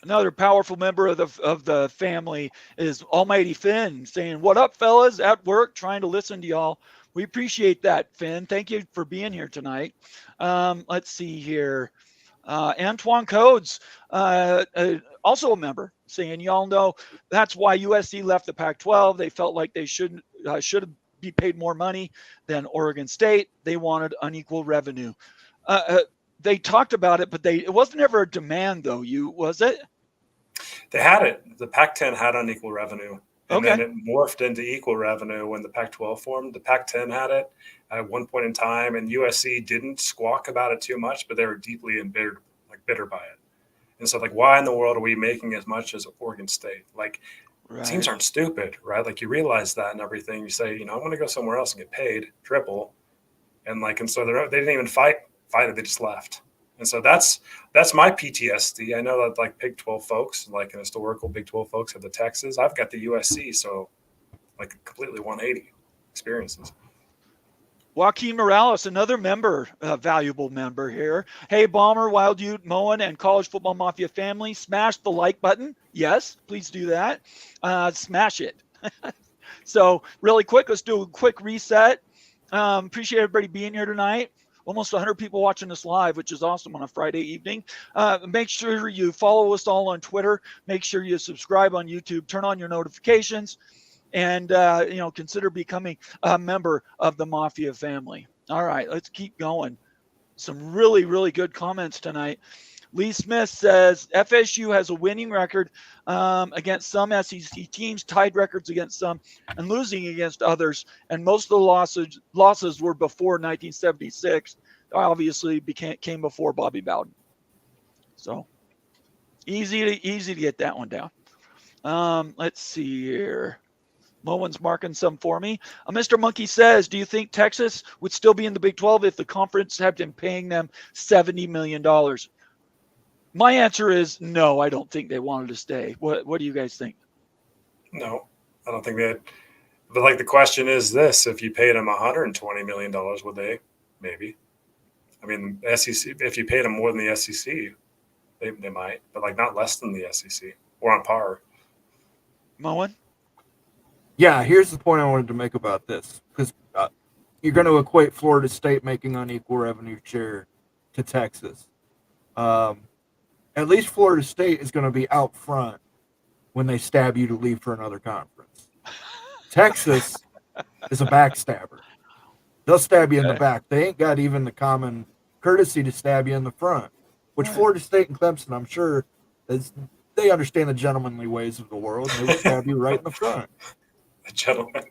Another powerful member of the family is Almighty Finn saying, "What up, fellas? At work, trying to listen to y'all." We appreciate that, Finn. Thank you for being here tonight. Let's see here. Antoine Codes, also a member, saying, "Y'all know that's why USC left the Pac-12. They felt like they should be paid more money than Oregon State. They wanted unequal revenue." They talked about it, but it wasn't ever a demand, though. Was it? They had it. The Pac-10 had unequal revenue. And Okay. then it morphed into equal revenue when the Pac-12 formed. The Pac-10 had it at one point in time, and USC didn't squawk about it too much, but they were deeply embittered, bitter by it. And so, why in the world are we making as much as Oregon State? Right. Teams aren't stupid, right? You realize that and everything. You say, I'm going to go somewhere else and get paid triple. And so they didn't even fight it. They just left. And so that's my PTSD. I know that Big 12 folks, and historical Big 12 folks have the Texas. I've got the USC, so completely 180 experiences. Joaquin Morales, another member, valuable member here. "Hey, Bomber, Wild Ute, Moen, and College Football Mafia family, smash the like button." Yes, please do that. Smash it. So really quick, let's do a quick reset. Appreciate everybody being here tonight. Almost 100 people watching us live, which is awesome on a Friday evening. Make sure you follow us all on Twitter. Make sure you subscribe on YouTube. Turn on your notifications, and consider becoming a member of the Mafia family. All right, let's keep going. Some really, really good comments tonight. Lee Smith says FSU has a winning record against some SEC teams, tied records against some, and losing against others. And most of the losses were before 1976. Obviously, came before Bobby Bowden. So easy to get that one down. Let's see here. Moen's marking some for me. Mr. Monkey says, "Do you think Texas would still be in the Big 12 if the conference had been paying them $70 million? My answer is no. I don't think they wanted to stay. What do you guys think? No, I don't think that. But the question is this: if you paid them $120 million, would they? Maybe. I mean, SEC. If you paid them more than the SEC, they might, but not less than the SEC or on par. Moen? Yeah, here's the point I wanted to make about this, because you're going to equate Florida State making unequal revenue share to Texas. At least Florida State is going to be out front when they stab you to leave for another conference. Texas is a backstabber. They'll stab you in the back. They ain't got even the common courtesy to stab you in the front, which Florida State and Clemson, I'm sure, they understand the gentlemanly ways of the world, and they will stab you right in the front. The gentleman.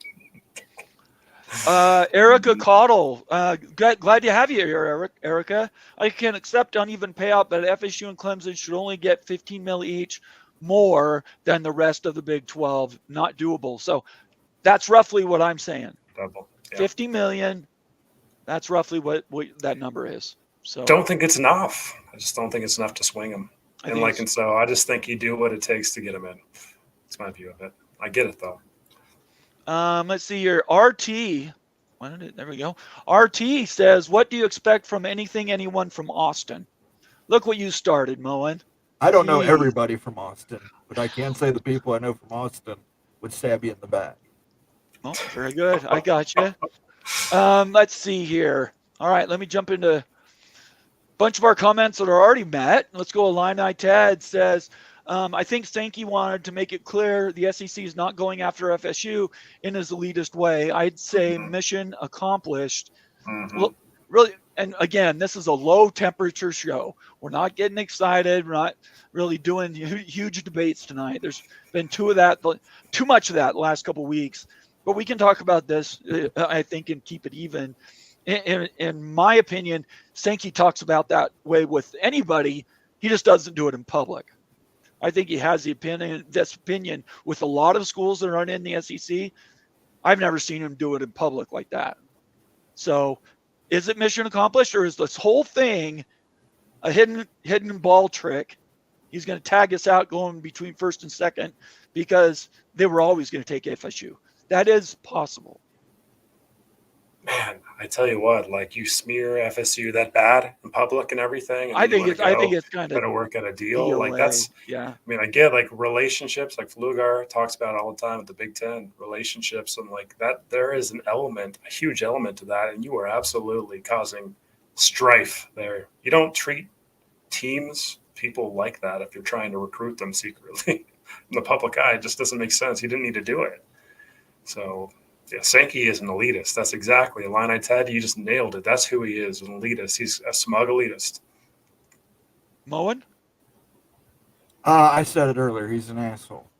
Erica Cottle, glad to have you here, Erica. "I can accept uneven payout, but FSU and Clemson should only get 15 mil each, more than the rest of the Big 12. Not doable." So that's roughly what I'm saying. Double. Yeah. 50 million. That's roughly what that number is. So don't think it's enough. I just don't think it's enough to swing them. And so I just think you do what it takes to get them in. That's my view of it. I get it though. Let's see here. RT. There we go. RT says, "What do you expect from anyone from Austin?" Look what you started, Moen. I don't know everybody from Austin, but I can say the people I know from Austin would stab you in the back. Oh, very good. I got you. Let's see here. All right, let me jump into a bunch of our comments that are already met. Let's go. Illini Ted says, "I think Sankey wanted to make it clear the SEC is not going after FSU in his elitist way. I'd say mission accomplished." Well, really, and again, this is a low temperature show. We're not getting excited. We're not really doing huge debates tonight. There's been too much of that the last couple of weeks. But we can talk about this, I think, and keep it even. In my opinion, Sankey talks about that way with anybody. He just doesn't do it in public. I think he has this opinion with a lot of schools that aren't in the SEC. I've never seen him do it in public like that. So is it mission accomplished, or is this whole thing a hidden ball trick? He's going to tag us out going between first and second because they were always going to take FSU. That is possible. Man, I tell you what, like you smear FSU that bad in public and everything. And I think it's kind of to work out a deal. DOA. Like that's, yeah. I mean, I get like relationships, like Flugar talks about all the time with the Big Ten relationships, and like that, there is an element, a huge element to that, and you are absolutely causing strife there. You don't treat people like that if you're trying to recruit them secretly. In the public eye, it just doesn't make sense. He didn't need to do it. So. Yeah, Sankey is an elitist. That's exactly Illini Ted. You just nailed it. That's who he is, an elitist. He's a smug elitist. Moen? I said it earlier. He's an asshole.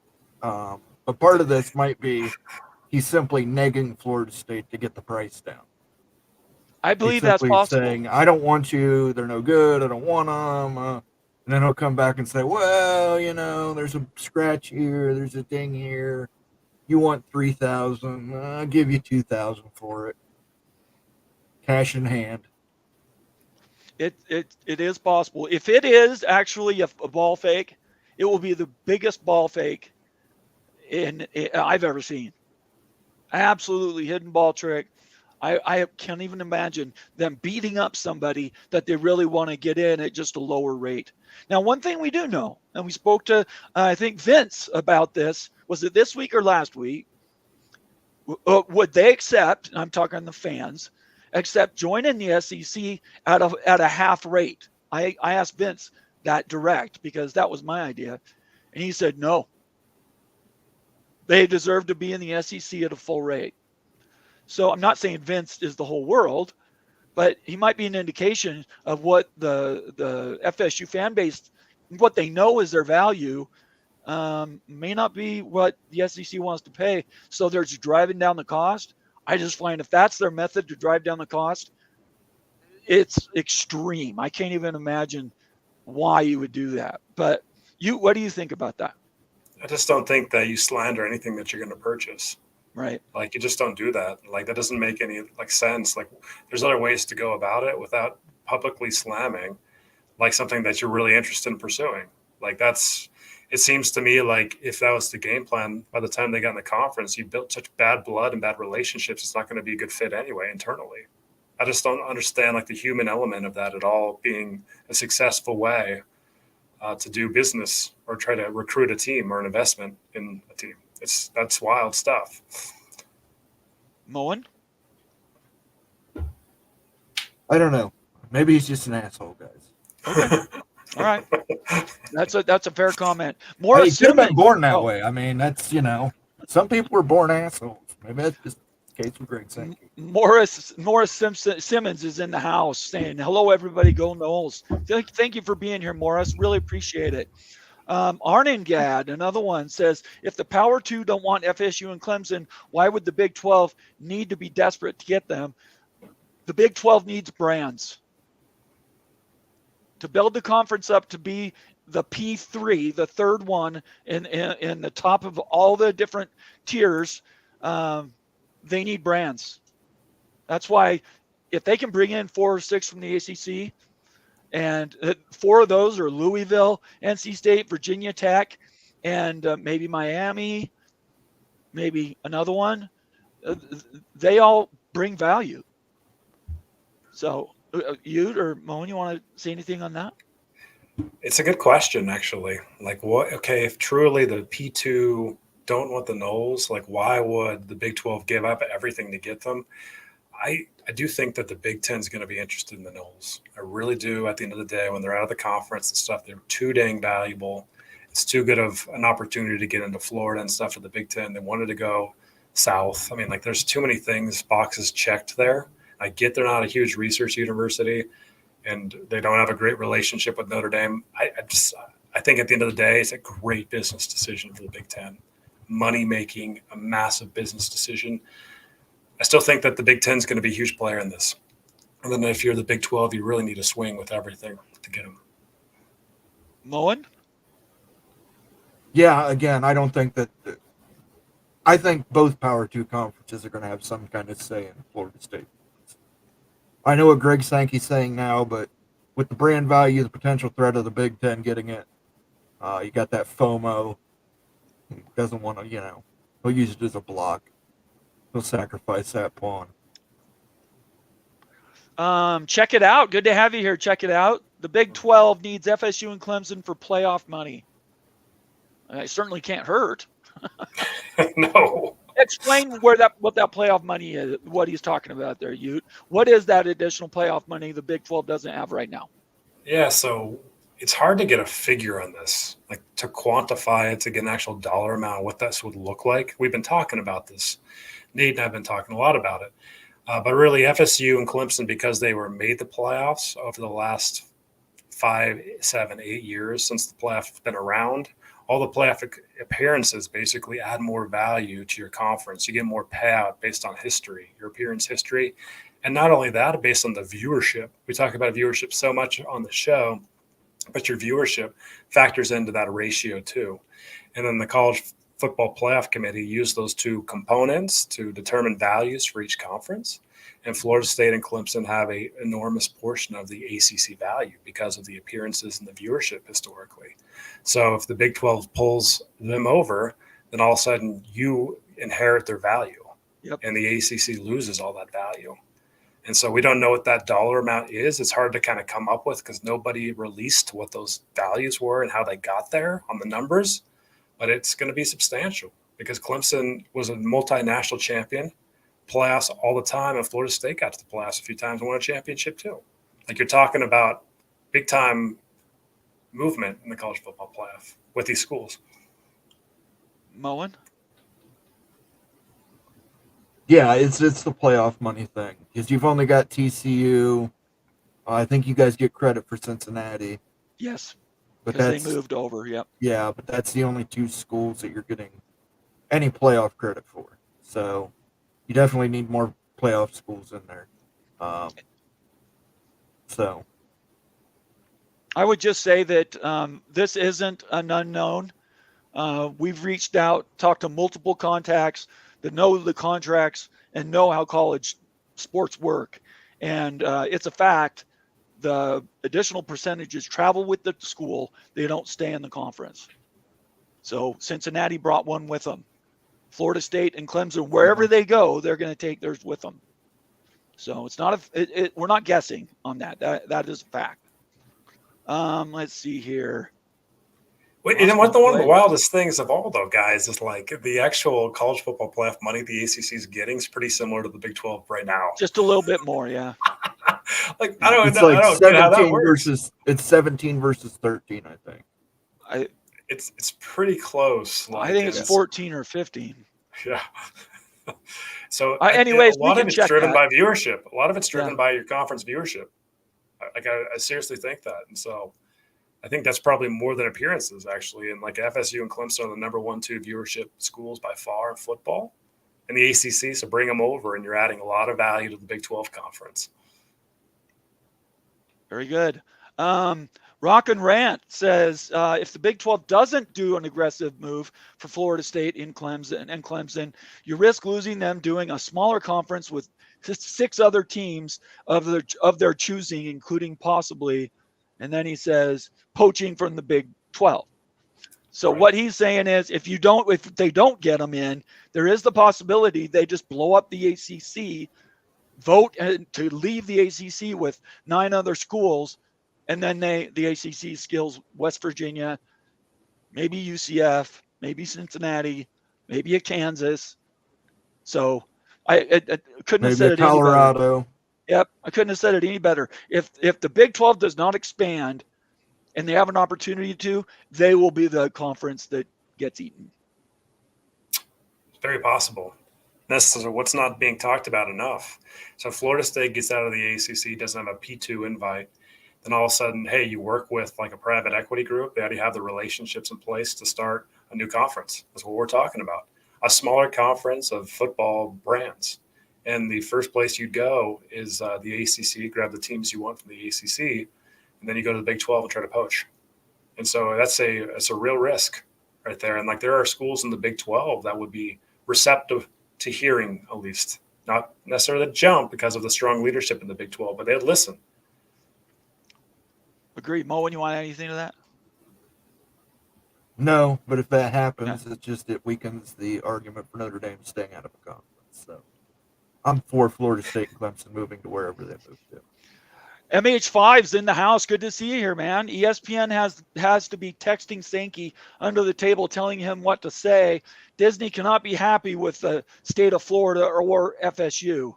But part of this might be he's simply negging Florida State to get the price down. I believe that's possible. Saying, I don't want you. They're no good. I don't want them. And then he'll come back and say, well, there's a scratch here. There's a ding here. You want $3,000? I'll give you $2,000 for it. Cash in hand. It is possible. If it is actually a ball fake, it will be the biggest ball fake I've ever seen. Absolutely hidden ball trick. I can't even imagine them beating up somebody that they really want to get in at just a lower rate. Now, one thing we do know, and we spoke to, I think, Vince about this, was it this week or last week? Would they accept, and I'm talking the fans, accept joining the SEC at a half rate? I asked Vince that direct because that was my idea. And he said, no. They deserve to be in the SEC at a full rate. So I'm not saying Vince is the whole world, but he might be an indication of what the FSU fan base, what they know is their value, may not be what the SEC wants to pay. So they're just driving down the cost. I just find if that's their method to drive down the cost, it's extreme. I can't even imagine why you would do that. But what do you think about that? I just don't think that you slander anything that you're going to purchase. Right. Like you just don't do that. Like that doesn't make any sense. Like there's other ways to go about it without publicly slamming like something that you're really interested in pursuing. Like it seems to me like if that was the game plan, by the time they got in the conference, you built such bad blood and bad relationships, it's not going to be a good fit anyway internally. I just don't understand like the human element of that at all being a successful way to do business or try to recruit a team or an investment in a team. That's wild stuff. Moen? I don't know. Maybe he's just an asshole, guys. Okay. All right. That's a fair comment. He could have been born that way. I mean, that's, some people were born assholes. Maybe that's just the case with Greg Sankey. Morris Simmons is in the house saying, hello, everybody, go Knowles. Thank you for being here, Morris. Really appreciate it. Arningad, another one, says, if the Power 2 don't want FSU and Clemson, why would the Big 12 need to be desperate to get them? The Big 12 needs brands. To build the conference up to be the P3, the third one in the top of all the different tiers, they need brands. That's why if they can bring in 4 or 6 from the ACC, and 4 of those are Louisville, NC State, Virginia Tech, and maybe Miami, maybe another one. They all bring value. So you or Moen, you want to say anything on that? It's a good question, actually. Like what? Okay, if truly the P2 don't want the Knowles, like why would the Big 12 give up everything to get them? I do think that the Big Ten is going to be interested in the Knowles. I really do. At the end of the day, when they're out of the conference and stuff, they're too dang valuable. It's too good of an opportunity to get into Florida and stuff for the Big Ten. They wanted to go south. I mean, like there's too many boxes checked there. I get they're not a huge research university and they don't have a great relationship with Notre Dame. I think at the end of the day, it's a great business decision for the Big Ten. Money making, a massive business decision. I still think that the Big Ten is going to be a huge player in this. And then if you're the Big 12, you really need to swing with everything to get them. Moen? Yeah, again, I don't think that I think both Power 2 conferences are going to have some kind of say in Florida State. I know what Greg Sankey's saying now, but with the brand value, the potential threat of the Big Ten getting it, you got that FOMO. He doesn't want to, he'll use it as a block. He'll sacrifice that pawn. Check it out. Good to have you here. Check it out. The Big 12 needs FSU and Clemson for playoff money. It certainly can't hurt. No. Explain what that playoff money is, what he's talking about there, Ute. What is that additional playoff money the Big 12 doesn't have right now? Yeah, so it's hard to get a figure on this, like to quantify it, to get an actual dollar amount of what this would look like. We've been talking about this. Nate and I have been talking a lot about it. But really, FSU and Clemson, because they were made the playoffs over the last 5, 7, 8 years since the playoff has been around, all the playoff appearances basically add more value to your conference. You get more payout based on history, your appearance history. And not only that, based on the viewership. We talk about viewership so much on the show, but your viewership factors into that ratio too. And then the College Football Playoff Committee used those two components to determine values for each conference. And Florida State and Clemson have an enormous portion of the ACC value because of the appearances and the viewership historically. So if the Big 12 pulls them over, then all of a sudden you inherit their value. Yep. And the ACC loses all that value. And so we don't know what that dollar amount is. It's hard to kind of come up with because nobody released what those values were and how they got there on the numbers. But it's going to be substantial because Clemson was a multinational champion, playoffs all the time, and Florida State got to the playoffs a few times and won a championship too. Like you're talking about big time movement in the college football playoff with these schools. Moen? Yeah, it's the playoff money thing because you've only got TCU. I think you guys get credit for Cincinnati. Yes, but because they moved over. Yep. Yeah, but that's the only two schools that you're getting any playoff credit for. So you definitely need more playoff schools in there. So I would just say that this isn't an unknown. We've reached out, talked to multiple contacts that know the contracts and know how college sports work. And it's a fact. The additional percentages travel with the school. They don't stay in the conference. So Cincinnati brought one with them. Florida State and Clemson, wherever they go, they're going to take theirs with them. So it's not we're not guessing on that. That is a fact. Let's see here. Wait, and one of the wildest things of all, though, guys, is like the actual college football playoff money the ACC is getting is pretty similar to the Big 12 right now. Just a little bit more, yeah. Like I don't get how that works. It's 17 versus 13, I think. It's pretty close. I think it's 14 or 15. Yeah. So anyways, a lot of it's driven by viewership. A lot of it's driven by your conference viewership. Like I seriously think that. And so I think that's probably more than appearances, actually. And like FSU and Clemson are the number 1, 2 viewership schools by far in football. And the ACC, so bring them over, and you're adding a lot of value to the Big 12 conference. Very good. Rock and Rant says, if the Big 12 doesn't do an aggressive move for Florida State and Clemson, you risk losing them doing a smaller conference with 6 other teams of their choosing, including possibly, and then he says, poaching from the Big 12. So what he's saying is, if they don't get them in, there is the possibility they just blow up the ACC, vote to leave the ACC with 9 other schools, and then the ACC skills West Virginia, maybe UCF, maybe Cincinnati, maybe a Kansas. So I couldn't have said it Colorado. Any better. Yep, I couldn't have said it any better. If the Big 12 does not expand and they have an opportunity to, they will be the conference that gets eaten. It's very possible. This is what's not being talked about enough. So Florida State gets out of the ACC, doesn't have a P2 invite. Then all of a sudden, hey, you work with like a private equity group. They already have the relationships in place to start a new conference. That's what we're talking about. A smaller conference of football brands. And the first place you go is the ACC, grab the teams you want from the ACC, and then you go to the Big 12 and try to poach. And so it's a real risk right there. And like there are schools in the Big 12 that would be receptive to hearing, at least. Not necessarily the jump because of the strong leadership in the Big 12, but they'd listen. Agreed. Mo, you want anything to that? No, but if that happens, it weakens the argument for Notre Dame staying out of a conference. So I'm for Florida State and Clemson moving to wherever they move to. MH5's in the house. Good to see you here, man. ESPN has to be texting Sankey under the table, telling him what to say. Disney cannot be happy with the state of Florida or FSU.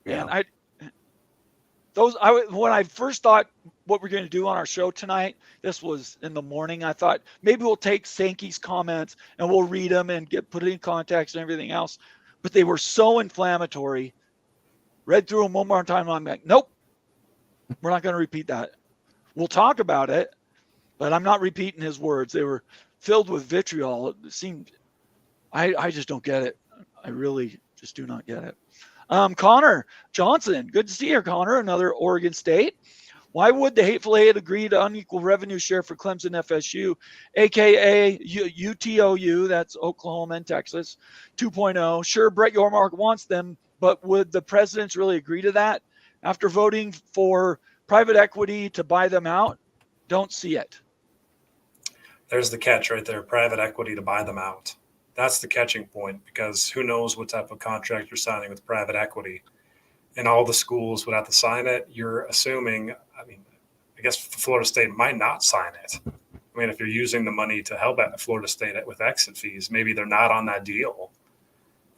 Yeah. And when I first thought what we're going to do on our show tonight, this was in the morning. I thought maybe we'll take Sankey's comments and we'll read them and put it in context and everything else. But they were so inflammatory. Read through them one more time. I'm like, nope, we're not going to repeat that. We'll talk about it, but I'm not repeating his words. They were filled with vitriol. It seemed, I just don't get it. I really just do not get it. Connor Johnson, good to see you, Connor. Another Oregon State. Why would the Hateful Eight agree to unequal revenue share for Clemson FSU, aka UTOU, that's Oklahoma and Texas 2.0? Sure, Brett Yormark wants them, but would the presidents really agree to that? After voting for private equity to buy them out, don't see it. There's the catch right there, private equity to buy them out. That's the catching point, because who knows what type of contract you're signing with private equity. And all the schools would have to sign it. You're assuming, I guess Florida State might not sign it. I mean, if you're using the money to help at Florida State with exit fees, maybe they're not on that deal.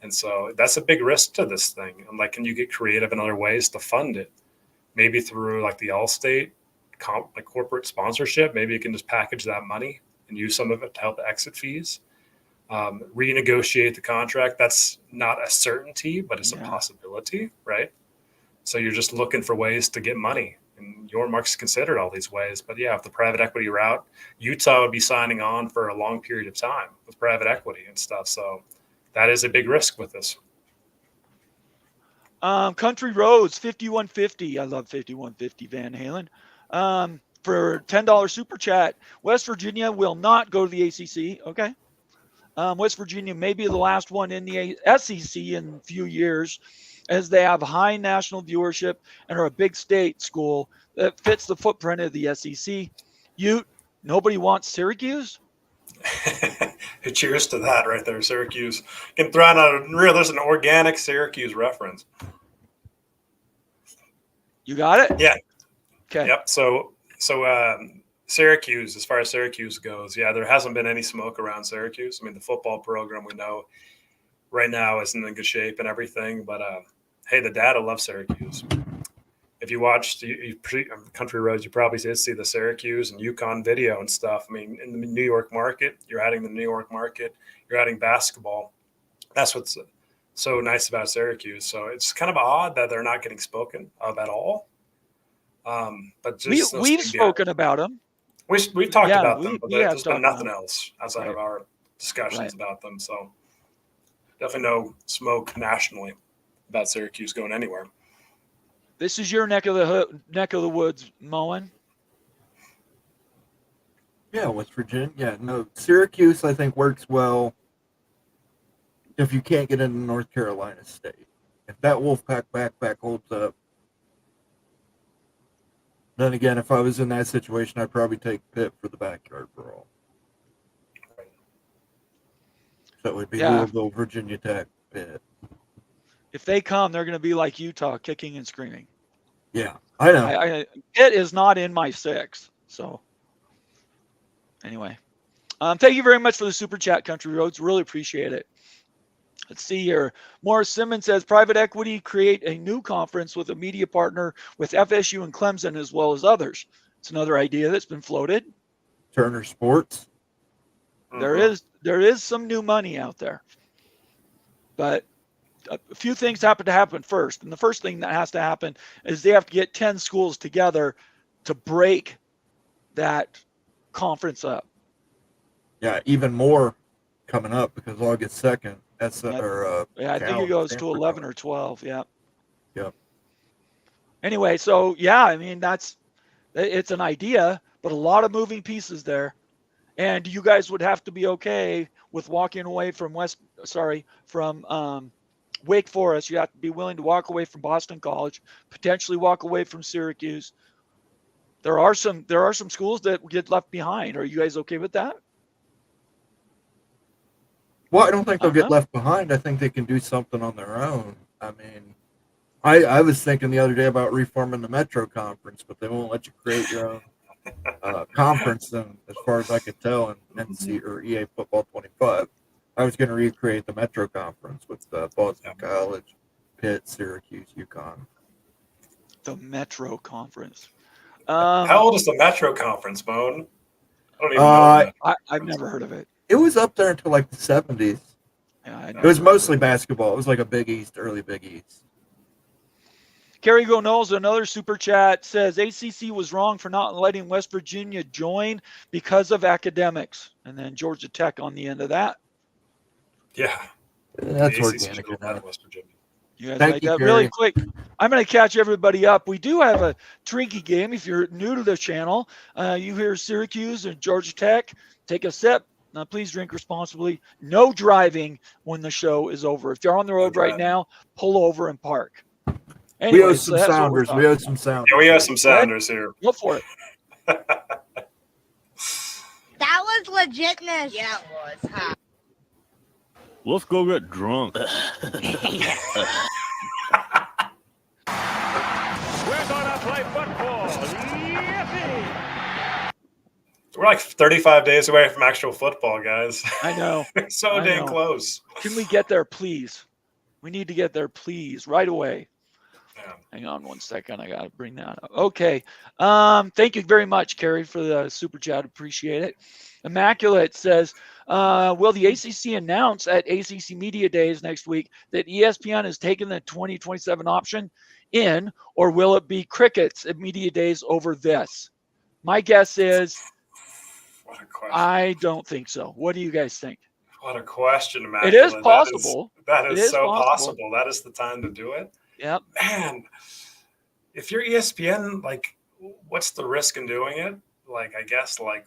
And so that's a big risk to this thing. And can you get creative in other ways to fund it? Maybe through the All-State corporate sponsorship. Maybe you can just package that money and use some of it to help the exit fees. Renegotiate the contract. That's not a certainty, but it's a possibility, right? So you're just looking for ways to get money. And Yormark's considered all these ways. But yeah, if the private equity route, Utah would be signing on for a long period of time with private equity and stuff. So that is a big risk with this. Country Roads, 5150. I love 5150 Van Halen. For $10 super chat, West Virginia will not go to the ACC. Okay. West Virginia may be the last one in the SEC in a few years, as they have high national viewership and are a big state school that fits the footprint of the SEC. Nobody wants Syracuse? Cheers to that right there, Syracuse. Can throw out there's an organic Syracuse reference. You got it? Yeah. Okay. Yep. So Syracuse, as far as Syracuse goes, there hasn't been any smoke around Syracuse. I mean, the football program we know right now isn't in good shape and everything, but hey, the data loves Syracuse. If you watched Country Roads, you probably did see the Syracuse and UConn video and stuff. I mean, in the New York market, you're adding the New York market, you're adding basketball. That's what's so nice about Syracuse. So it's kind of odd that they're not getting spoken of at all. But just we've spoken about them. We've talked about them, but there's been nothing about else outside of our discussions about them. So definitely no smoke nationally about Syracuse going anywhere. This is your neck of the woods, Moen. Yeah, West Virginia. Yeah, no, Syracuse I think works well if you can't get into North Carolina State. If that Wolfpack backpack holds up, then again, if I was in that situation, I'd probably take Pitt for the backyard brawl. So it would be Louisville, Virginia Tech, Pitt. If they come, they're going to be like Utah, kicking and screaming. Yeah, I know. Pitt is not in my six. So anyway, thank you very much for the super chat, Country Roads. Really appreciate it. Let's see here. Morris Simmons says private equity create a new conference with a media partner with FSU and Clemson as well as others. It's another idea that's been floated. Turner Sports. There is some new money out there, but a few things have to happen first. And the first thing that has to happen is they have to get 10 schools together to break that conference up. Yeah, even more coming up because August 2nd. That's I think it goes to 11 or 12. Yeah. Yep. Anyway, so I mean it's an idea, but a lot of moving pieces there, and you guys would have to be okay with walking away from Wake Forest. You have to be willing to walk away from Boston College, potentially walk away from Syracuse. There are some schools that get left behind. Are you guys okay with that? Well, I don't think they'll get left behind. I think they can do something on their own. I mean, I was thinking the other day about reforming the Metro Conference, but they won't let you create your own conference. Then, as far as I could tell, in NC or EA Football 25, I was going to recreate the Metro Conference with Boston College, Pitt, Syracuse, UConn. The Metro Conference. How old is the Metro Conference, Bone? I don't even know that. I've never heard of it. It was up there until like the 70s. Yeah, it was mostly basketball. It was like a Big East, early Big East. Kerry Go Knowles, another super chat, says ACC was wrong for not letting West Virginia join because of academics. And then Georgia Tech on the end of that. Yeah. That's organic enough. West Virginia. You guys Thank like you, that? Kerry. Really quick, I'm going to catch everybody up. We do have a drinking game. If you're new to the channel, you hear Syracuse and Georgia Tech, take a sip. Now, please drink responsibly. No driving when the show is over. If you're on the road right now, pull over and park. Anyway, We owe some sounders. Yeah, we have some sounders here. Go for it. That was legitness. Yeah, it was. Huh? Let's go get drunk. We're gonna play football. Yippee! We're like 35 days away from actual football, guys. I know. So dang close. Can we get there, please? We need to get there, please, right away. Yeah. Hang on one second. I got to bring that up. Okay. Thank you very much, Kerry, for the super chat. Appreciate it. Immaculate says, will the ACC announce at ACC Media Days next week that ESPN has taken the 2027 option in, or will it be crickets at Media Days over this? My guess is What a question. I don't think so. What do you guys think? What a question, man. It is possible. That is so possible. possible. That is the time to do it. Yep. Man, if you're ESPN, like, what's the risk in doing it? Like, I guess, like,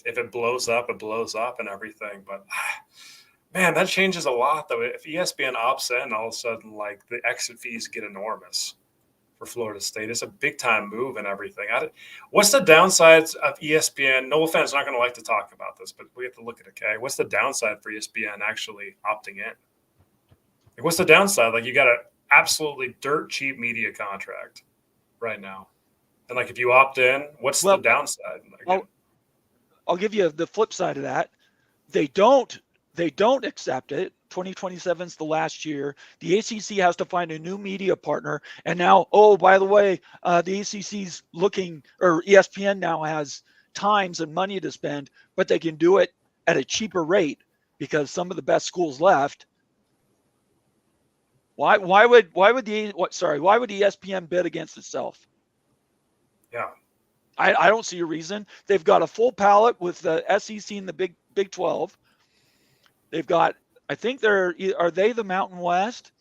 if it blows up and everything. But, man, that changes a lot, though. If ESPN opts in, all of a sudden, like, the exit fees get enormous for Florida State. It's a big-time move and everything. What's the downsides of ESPN? No offense, I'm not going to like to talk about this, but we have to look at it, okay? What's the downside for ESPN actually opting in? Like, what's the downside? Like, you got a absolutely dirt cheap media contract right now, and like if you opt in, what's the downside? I'll give you the flip side of that. They don't accept it. 2027 is the last year. The ACC has to find a new media partner, and now, oh, by the way, the ACC's looking, or ESPN now has times and money to spend, but they can do it at a cheaper rate because some of the best schools left. Why would ESPN bid against itself? Yeah. I don't see a reason. They've got a full palette with the SEC and the Big 12. They've got, I think are they the Mountain West?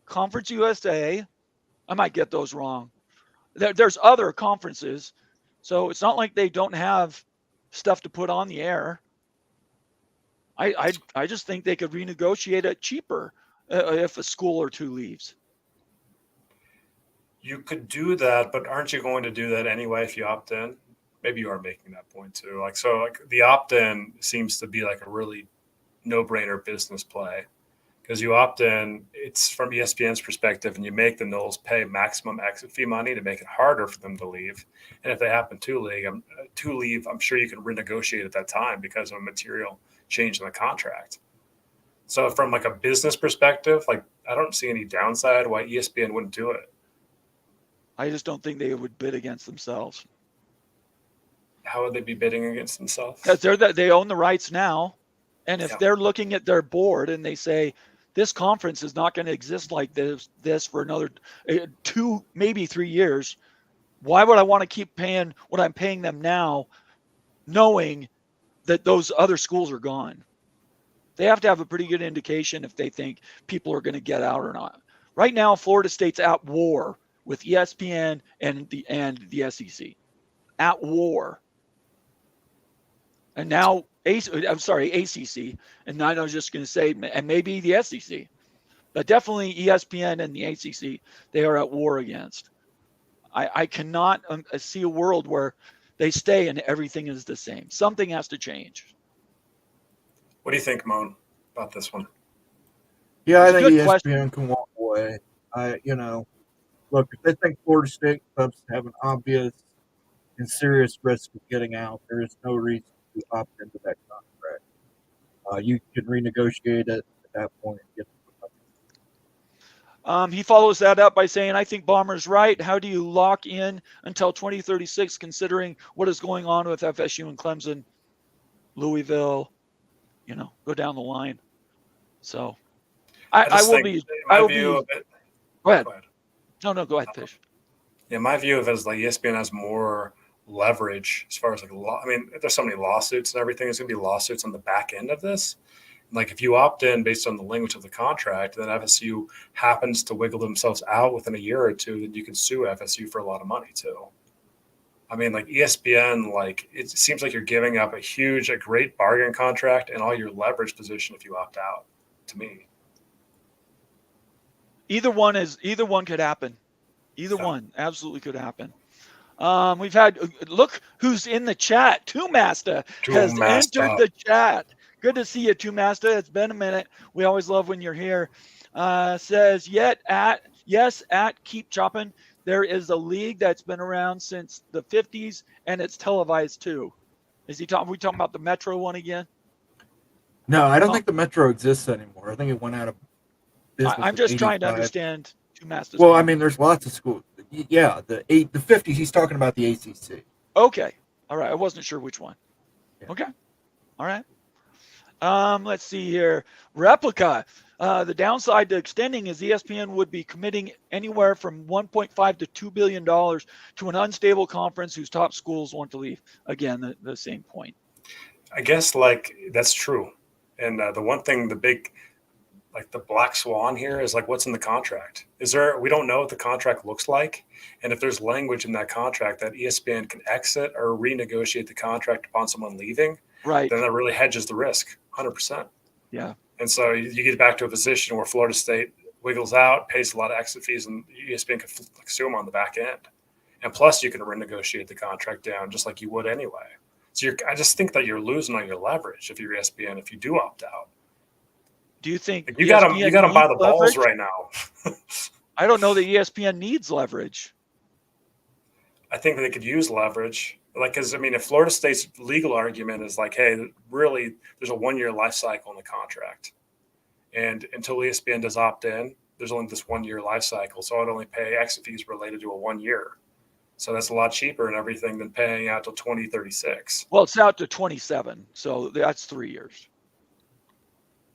Conference USA? I might get those wrong. There's other conferences. So it's not like they don't have stuff to put on the air. I just think they could renegotiate it cheaper. If a school or two leaves. You could do that, but aren't you going to do that anyway if you opt in? Maybe you are making that point too. Like the opt-in seems to be like a really no-brainer business play because you opt in, it's from ESPN's perspective, and you make the Noles pay maximum exit fee money to make it harder for them to leave. And if they happen to leave, I'm sure you can renegotiate at that time because of a material change in the contract. So from like a business perspective, like I don't see any downside why ESPN wouldn't do it. I just don't think they would bid against themselves. How would they be bidding against themselves? Because they own the rights now. And if they're looking at their board and they say, this conference is not going to exist like this for another 2, maybe 3 years, why would I want to keep paying what I'm paying them now, knowing that those other schools are gone? They have to have a pretty good indication if they think people are going to get out or not. Right now, Florida State's at war with ESPN and the SEC. At war. And now I'm sorry, ACC, and I was just going to say, and maybe the SEC, but definitely ESPN and the ACC, they are at war against. I cannot see a world where they stay and everything is the same. Something has to change. What do you think, Moan, about this one? Yeah, It's I a think good ESPN question. can walk away. Look, if they think Florida State clubs have an obvious and serious risk of getting out, there is no reason to opt into that contract. You can renegotiate it at that point and get He follows that up by saying, I think Bomber's right. How do you lock in until 2036, considering what is going on with FSU and Clemson, Louisville, go down the line. So I will think, be, in I my will view be, of it, go ahead. go ahead. No, go ahead, Fish. Yeah, my view of it is like ESPN has more leverage as far as there's so many lawsuits and everything. There's going to be lawsuits on the back end of this. Like if you opt in based on the language of the contract, then FSU happens to wiggle themselves out within a year or two, then you can sue FSU for a lot of money too. I mean, like ESPN, like it seems like you're giving up a great bargain contract and all your leverage position if you opt out, to me. Either one could happen. Either one absolutely could happen. We've had, look who's in the chat. Two Master has entered the chat. Good to see you, Two Master. It's been a minute. We always love when you're here. Says, keep chopping. There is a league that's been around since the 50s, and it's televised too. We talking about the Metro one again? No, I don't think the Metro exists anymore. I think it went out of business. I'm just trying to understand Two Masters. Well, I mean, there's lots of schools. Yeah, the 50s. He's talking about the ACC. Okay, all right. I wasn't sure which one. Yeah. Okay, all right. Let's see here. Replica. The downside to extending is ESPN would be committing anywhere from $1.5 to $2 billion to an unstable conference whose top schools want to leave. Again, the same point. I guess that's true. And the one thing, the black swan here is what's in the contract. We don't know what the contract looks like. And if there's language in that contract that ESPN can exit or renegotiate the contract upon someone leaving, right, then that really hedges the risk 100%. Yeah. And so you get back to a position where Florida State wiggles out, pays a lot of exit fees, and ESPN can sue them on the back end. And plus you can renegotiate the contract down just like you would anyway. So I just think that you're losing on your leverage if you're ESPN, if you do opt out. Do you think you got them by the balls right now? I don't know that ESPN needs leverage. I think they could use leverage. Because if Florida State's legal argument is hey, really, there's a 1-year life cycle in the contract. And until ESPN does opt in, there's only this 1-year life cycle. So I'd only pay exit fees related to a 1 year. So that's a lot cheaper and everything than paying out till 2036. Well, it's out to 27. So that's 3 years.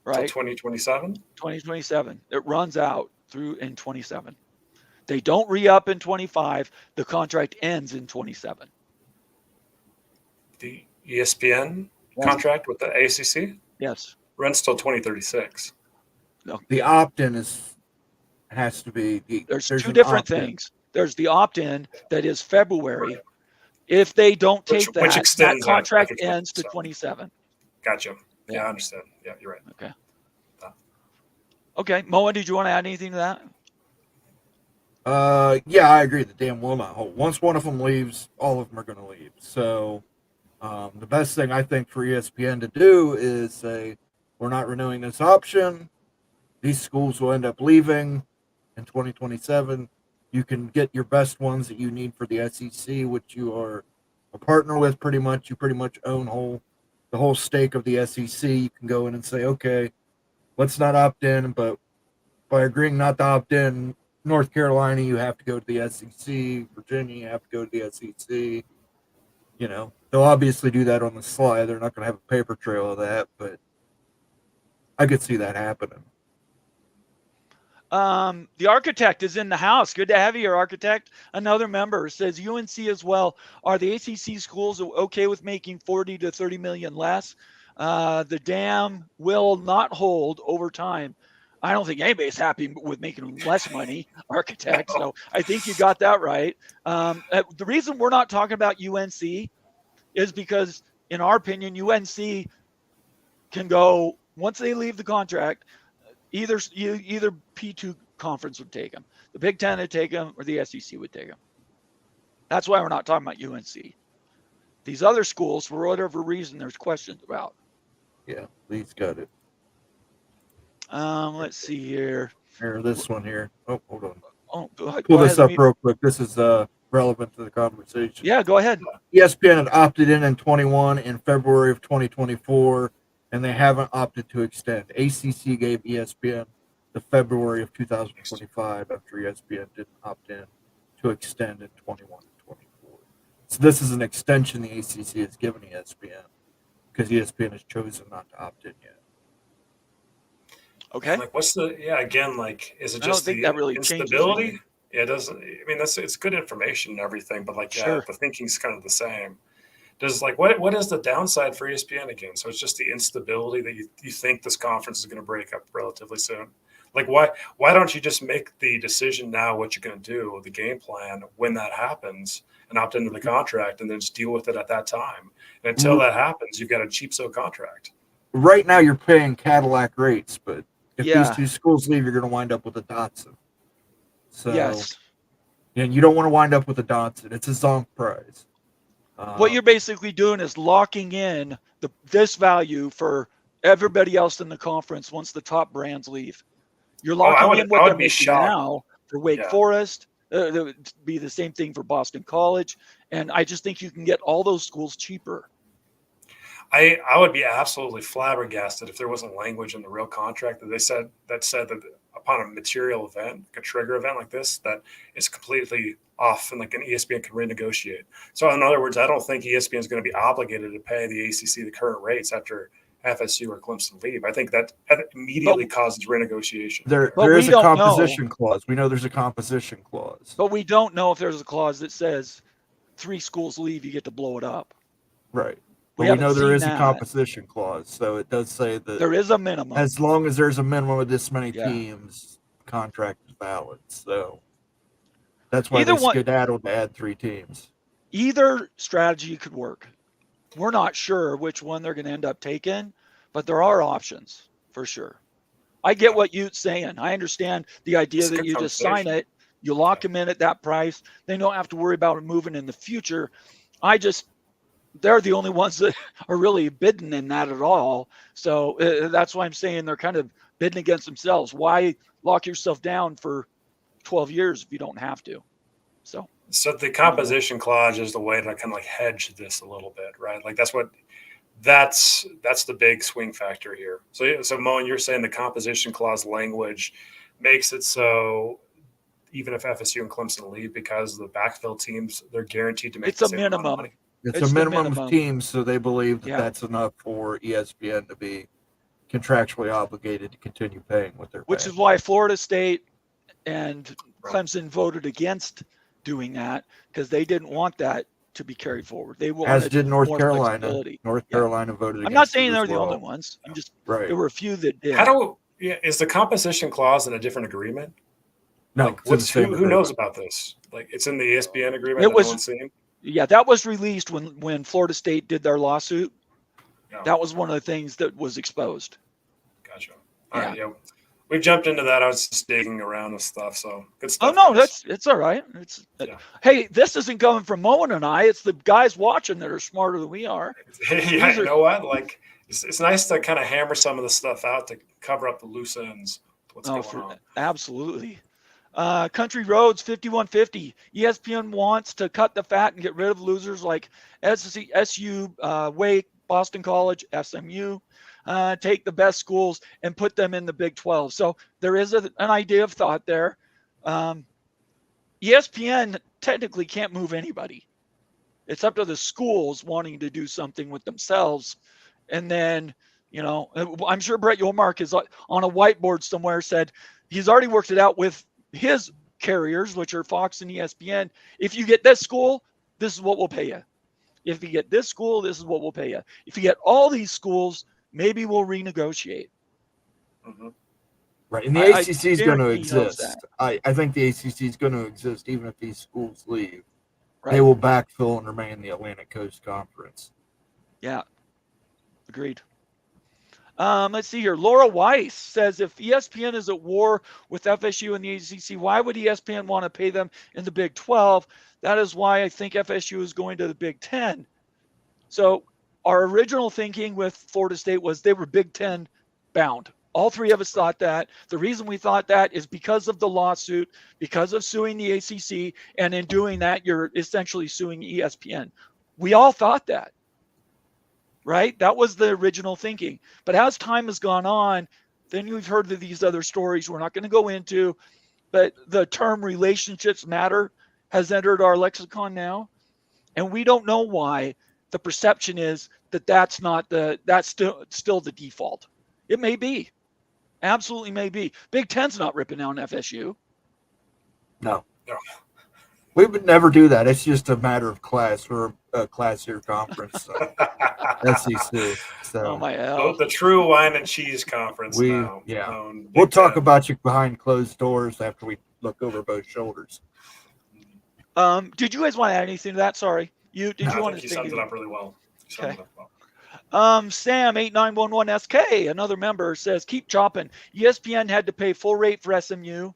Right. 2027? 2027. It runs out through in 27. They don't re-up in 25. The contract ends in 27. The ESPN contract with the ACC? Yes. Runs till 2036. No. The opt-in has to be. There's two different things. There's the opt-in that is February. If they don't take that contract ends to 27. Gotcha. Yeah, I understand. Yeah, you're right. Okay. Okay. Moa, did you want to add anything to that? Yeah, I agree. The dam will not hold. Once one of them leaves, all of them are going to leave. So the best thing I think for ESPN to do is say, we're not renewing this option. These schools will end up leaving in 2027. You can get your best ones that you need for the SEC, which you are a partner with pretty much. You pretty much own the whole stake of the SEC. You can go in and say, okay, let's not opt in, but by agreeing not to opt in, North Carolina, you have to go to the SEC. Virginia, you have to go to the SEC. They'll obviously do that on the sly. They're not going to have a paper trail of that, but I could see that happening. The architect is in the house. Good to have you, architect. Another member says UNC as well. Are the ACC schools okay with making 40 to 30 million less? The dam will not hold over time. I don't think anybody's happy with making less money, architect. So I think you got that right. The reason we're not talking about UNC is because, in our opinion, UNC can go once they leave the contract. Either P2 conference would take them, the Big Ten would take them, or the SEC would take them. That's why we're not talking about UNC. These other schools, for whatever reason, there's questions about. Yeah, Lee's got it. Let's see here. Here, this one here. Oh, hold on. Oh, go ahead. Pull this up real quick. This is relevant to the conversation. Yeah, go ahead. ESPN had opted in 21 in February of 2024, and they haven't opted to extend. ACC gave ESPN the February of 2025 after ESPN didn't opt in to extend in 21 and 24. So this is an extension the ACC has given ESPN because ESPN has chosen not to opt in yet. Okay. Like, what's the again? Like, is it just the that really instability? Yeah, it doesn't. I mean, it's good information and everything, but like, Sure. the thinking's kind of the same. Does like what is the downside for ESPN again? So it's just the instability that you think this conference is going to break up relatively soon. Like, why don't you just make the decision now what you're going to do, the game plan when that happens, and opt into the contract, and then just deal with it at that time. And until that happens, you've got a cheap so contract. Right now, you're paying Cadillac rates, but if Yeah. these two schools leave, you're going to wind up with a Datsun. So, Yes. and you don't want to wind up with a Datsun. It's a zonk prize. What you're basically doing is locking in this value for everybody else in the conference once the top brands leave. You're locking in what they're making now for Wake Forest. That would be the same thing for Boston College. And I just think you can get all those schools cheaper. I would be absolutely flabbergasted if there wasn't language in the real contract that said that upon a material event, like a trigger event like this, that is completely off and like an ESPN can renegotiate. So in other words, I don't think ESPN is going to be obligated to pay the ACC the current rates after FSU or Clemson leave. I think that immediately causes renegotiation. There is a composition clause. We know there's a composition clause. But we don't know if there's a clause that says 3 schools leave, you get to blow it up. Right. But we know there is a composition clause, so it does say that there is a minimum. As long as there's a minimum of this many teams, contract is valid. So that's why they skedaddled to add 3 teams. Either strategy could work. We're not sure which one they're going to end up taking, but there are options for sure. I get what you're saying. I understand the idea that you just sign it, you lock them in at that price. They don't have to worry about moving in the future. They're the only ones that are really bidding in that at all. So that's why I'm saying they're kind of bidding against themselves. Why lock yourself down for 12 years if you don't have to? So the composition clause is the way to kind of like hedge this a little bit, right? Like that's the big swing factor here. So Moen, you're saying the composition clause language makes it so even if FSU and Clemson leave, because the backfill teams, they're guaranteed to make it's a minimum. It's a minimum of teams, so they believe that that's enough for ESPN to be contractually obligated to continue paying what they're paying. Which is why Florida State and Clemson voted against doing that, because they didn't want that to be carried forward. They wanted as did North Carolina. North Carolina voted against it. I'm not saying they're the only ones. I'm just there were a few that did. Is the composition clause in a different agreement? No. Like, who knows about this? Like it's in the ESPN agreement that no one's seen? Yeah, that was released when Florida State did their lawsuit. Yeah. That was one of the things that was exposed. Gotcha. All right, we've jumped into that. I was just digging around with stuff, so good stuff. Oh no, it's all right. Hey, this isn't coming from Moen and I. It's the guys watching that are smarter than we are. You know what? Like it's nice to kind of hammer some of the stuff out to cover up the loose ends. What's going on? Absolutely. Country Roads 5150. ESPN wants to cut the fat and get rid of losers like SU, Wake, Boston College, SMU. Take the best schools and put them in the Big 12. So there is an idea of thought there. ESPN technically can't move anybody. It's up to the schools wanting to do something with themselves. And then, I'm sure Brett Yormark is on a whiteboard somewhere said he's already worked it out with his carriers, which are Fox and ESPN. If you get this school, this is what we'll pay you. If you get this school, this is what we'll pay you. If you get all these schools, maybe we'll renegotiate. Mm-hmm. Right. And the ACC is going to exist. I think the ACC is going to exist even if these schools leave. Right. They will backfill and remain the Atlantic Coast Conference. Yeah. Agreed. Let's see here. Laura Weiss says, if ESPN is at war with FSU and the ACC, why would ESPN want to pay them in the Big 12? That is why I think FSU is going to the Big 10. So our original thinking with Florida State was they were Big 10 bound. All three of us thought that. The reason we thought that is because of the lawsuit, because of suing the ACC, and in doing that, you're essentially suing ESPN. We all thought that, right? That was the original thinking. But as time has gone on, then you've heard of these other stories we're not going to go into, but the term relationships matter has entered our lexicon now, and we don't know why. The perception is that that's still the default. It may be. Absolutely may be. Big Ten's not ripping down FSU. No. We would never do that. It's just a matter of class. We're a classier conference. SEC. So Oh my hell. The true wine and cheese conference. We'll Big talk Ten. about you behind closed doors after we look over both shoulders. Did you guys want to add anything to that? Sorry. Did you I want think to you summed it up really well. Okay. Sam 8911SK, another member, says, keep chopping. ESPN had to pay full rate for SMU.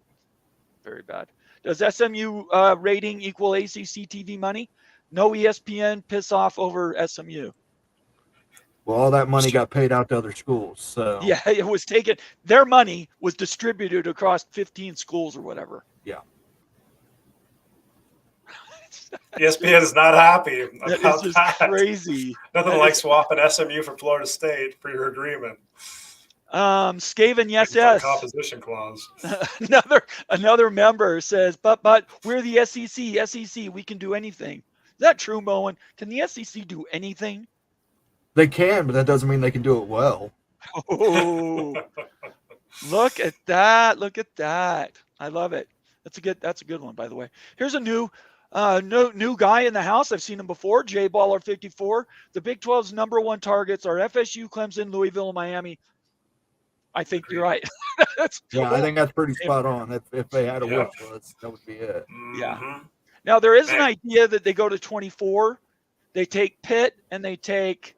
Very bad. Does SMU rating equal ACC TV money? No ESPN, piss off over SMU. Well, all that money got paid out to other schools. So Yeah, it was taken. Their money was distributed across 15 schools or whatever. Yeah. ESPN is not happy That about is just that. crazy. Nothing like swapping SMU for Florida State for your agreement. Skaven, yes. Composition clause. another member says, but we're the SEC. SEC, we can do anything. Is that true, Moen? Can the SEC do anything? They can, but that doesn't mean they can do it well. Oh, look at that! Look at that! I love it. That's a good one, by the way. Here's a new guy in the house. I've seen him before. Jay Baller 54. The Big 12's number one targets are FSU, Clemson, Louisville, and Miami. I think you're right. I think that's pretty spot on. If they had a Yeah. wish list, that would be it. Yeah. Now there is an idea that they go to 24. They take Pitt and they take,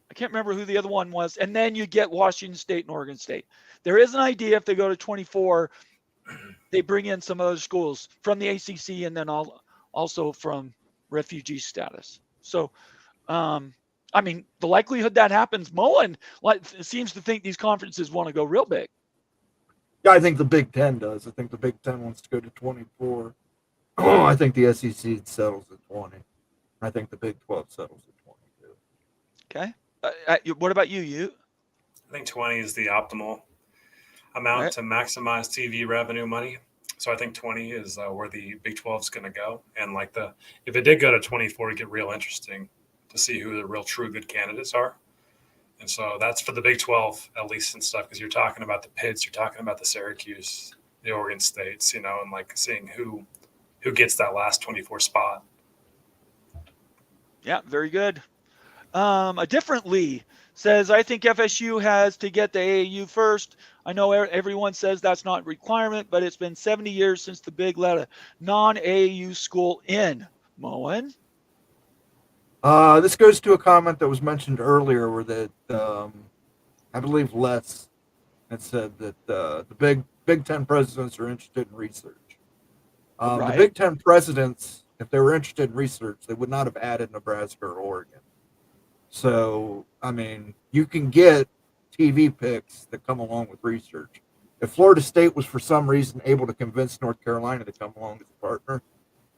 I can't remember who the other one was, and then you get Washington State and Oregon State. There is an idea if they go to 24, they bring in some other schools from the ACC and then also from refugee status. So, I mean, the likelihood that happens, Mullen seems to think these conferences want to go real big. Yeah, I think the Big Ten does. I think the Big Ten wants to go to 24. I think the SEC settles at 20. I think the Big 12 settles at 22. Okay. What about you? I think 20 is the optimal amount to maximize TV revenue money. So I think 20 is where the Big 12 is going to go. And if it did go to 24, it'd get real interesting to see who the real true good candidates are. And so that's for the Big 12, at least, and stuff, because you're talking about the Pitts, you're talking about the Syracuse, the Oregon States, and seeing who gets that last 24 spot. Yeah, very good. A different Lee says, I think FSU has to get the AAU first. I know everyone says that's not a requirement, but it's been 70 years since the Big let a non-AAU school in. Moen? This goes to a comment that was mentioned earlier where that I believe Les had said that the Big Ten presidents are interested in research. The Big Ten presidents, if they were interested in research, they would not have added Nebraska or Oregon. So, I mean, you can get TV picks that come along with research. If Florida State was for some reason able to convince North Carolina to come along as a partner,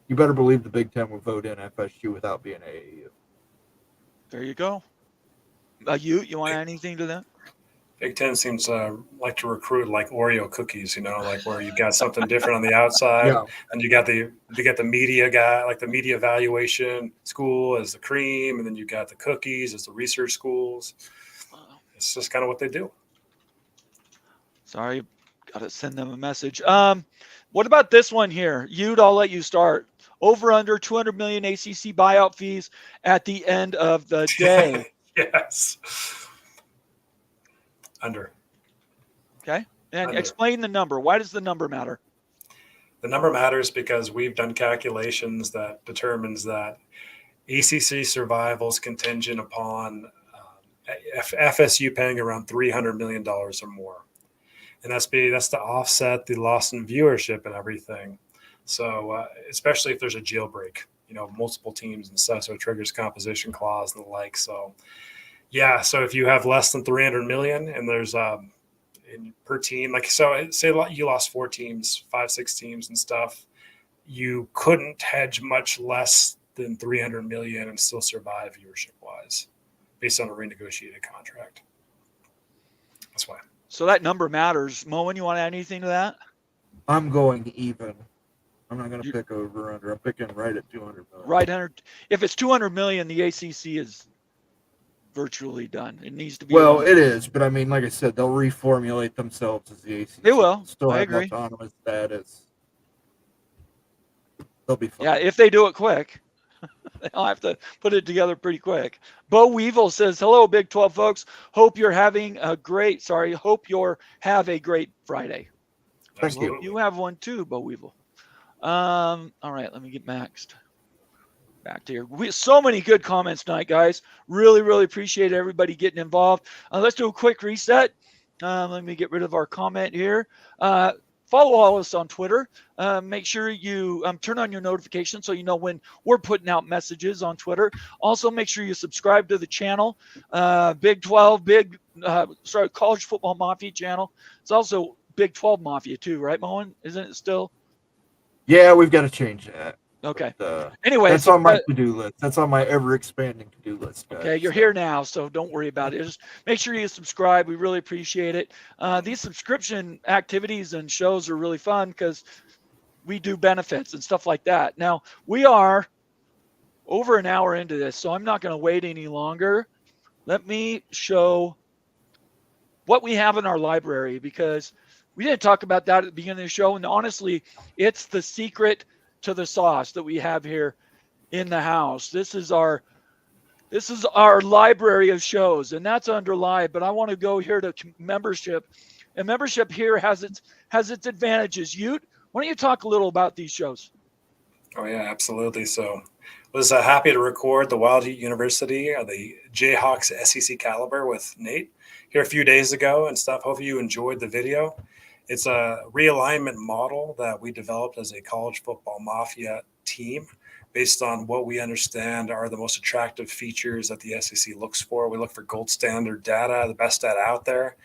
you better believe the Big Ten would vote in FSU without being AAU. There you go. You want to add anything to that? Big Ten seems like to recruit like Oreo cookies, like where you've got something different on the outside, and you got the media guy, like the media evaluation school as the cream, and then you got the cookies as the research schools. It's just kind of what they do. Sorry, got to send them a message. What about this one here? I'll let you start. Over under 200 million ACC buyout fees at the end of the day. Yes. Under. Okay. And Under. Explain the number. Why does the number matter? The number matters because we've done calculations that determines that ACC survival is contingent upon FSU paying around $300 million or more. And that's to offset the loss in viewership and everything. So especially if there's a jailbreak, multiple teams and stuff, so it triggers composition clause and the like. So yeah, so if you have less than 300 million and there's per team, like, so say you lost 4 teams, 5, 6 teams and stuff, you couldn't hedge much less than 300 million and still survive viewership wise based on a renegotiated contract. That's why. So that number matters. Moen, you want to add anything to that? I'm going even. I'm not going to pick over or under. I'm picking right at 200 million. Right under. If it's 200 million, the ACC is virtually done. It needs to be. Well, it is, but I mean, like I said, they'll reformulate themselves as the ACC. They will. Still I have agree. autonomous status. They'll be fine. Yeah, if they do it quick. They'll have to put it together pretty quick. Bo Weevil says, hello, Big 12 folks. Hope you're have a great Friday. Thank you. You have one too, Bo Weevil. All right, let me get maxed. Back to here. So many good comments tonight, guys. Really, really appreciate everybody getting involved. Let's do a quick reset. Let me get rid of our comment here. Follow all of us on Twitter. Make sure you turn on your notifications so you know when we're putting out messages on Twitter. Also, make sure you subscribe to the channel, Big 12, College Football Mafia channel. It's also Big 12 Mafia too, right, Moen? Isn't it still? Yeah, we've got to change that. Okay. But, anyway, that's on my to-do list. That's on my ever-expanding to-do list, guys. Okay, you're here now, so don't worry about it. Just make sure you subscribe. We really appreciate it. These subscription activities and shows are really fun because we do benefits and stuff like that. Now, we are over an hour into this, so I'm not going to wait any longer. Let me show what we have in our library because we didn't talk about that at the beginning of the show, and honestly, it's the secret to the sauce that we have here in the house. This is our library of shows, and that's under live, but I want to go here to membership, and membership here has its advantages. Ute, why don't you talk a little about these shows? Oh yeah, absolutely. So was happy to record the Wild Ute University, the Jayhawks SEC caliber with Nate here a few days ago and stuff. Hopefully you enjoyed the video. It's a realignment model that we developed as a college football mafia team based on what we understand are the most attractive features that the SEC looks for. We look for gold standard data, the best data out there.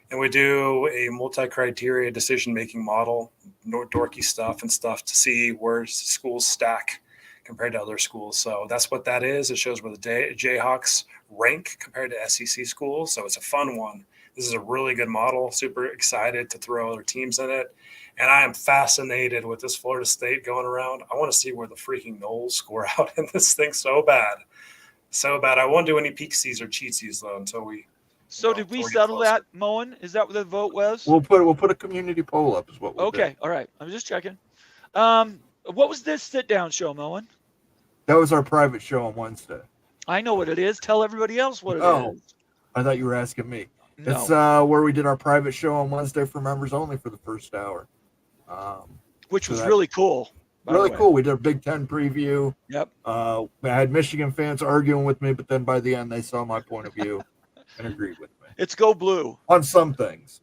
And we do a multi-criteria decision-making model, no dorky stuff and stuff to see where schools stack compared to other schools. So that's what that is. It shows where the Jayhawks rank compared to SEC schools. So it's a fun one. This is a really good model. Super excited to throw other teams in it. And I am fascinated with this Florida State going around. I want to see where the freaking Knowles score out in this thing so bad. So bad. I won't do any peeksies or cheatsies, though, until we... So did we settle that, Moen? Is that what the vote was? We'll put a community poll up is what we'll do. All right. I'm just checking. What was this sit-down show, Moen? That was our private show on Wednesday. I know what it is. Tell everybody else what it is. I thought you were asking me. No. It's where we did our private show on Wednesday for members only for the first hour. Which was really cool. Really cool. We did a Big Ten preview. Yep. I had Michigan fans arguing with me, but then by the end they saw my point of view and agreed with me. It's go blue. On some things.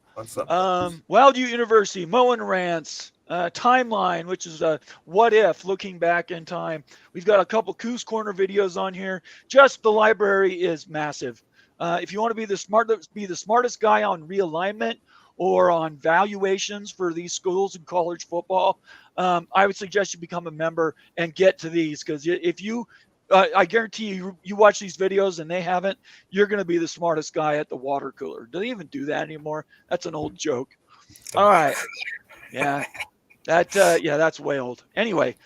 Wild Ute University, Moen Rants, Timeline, which is a what if, looking back in time. We've got a couple Coos Corner videos on here. Just the library is massive. If you want to be the smartest guy on realignment or on valuations for these schools in college football, I would suggest you become a member and get to these, because if you I guarantee you watch these videos and they haven't, you're going to be the smartest guy at the water cooler. Do they even do that anymore? That's an old joke. All right. Yeah. That's way old. Anyway,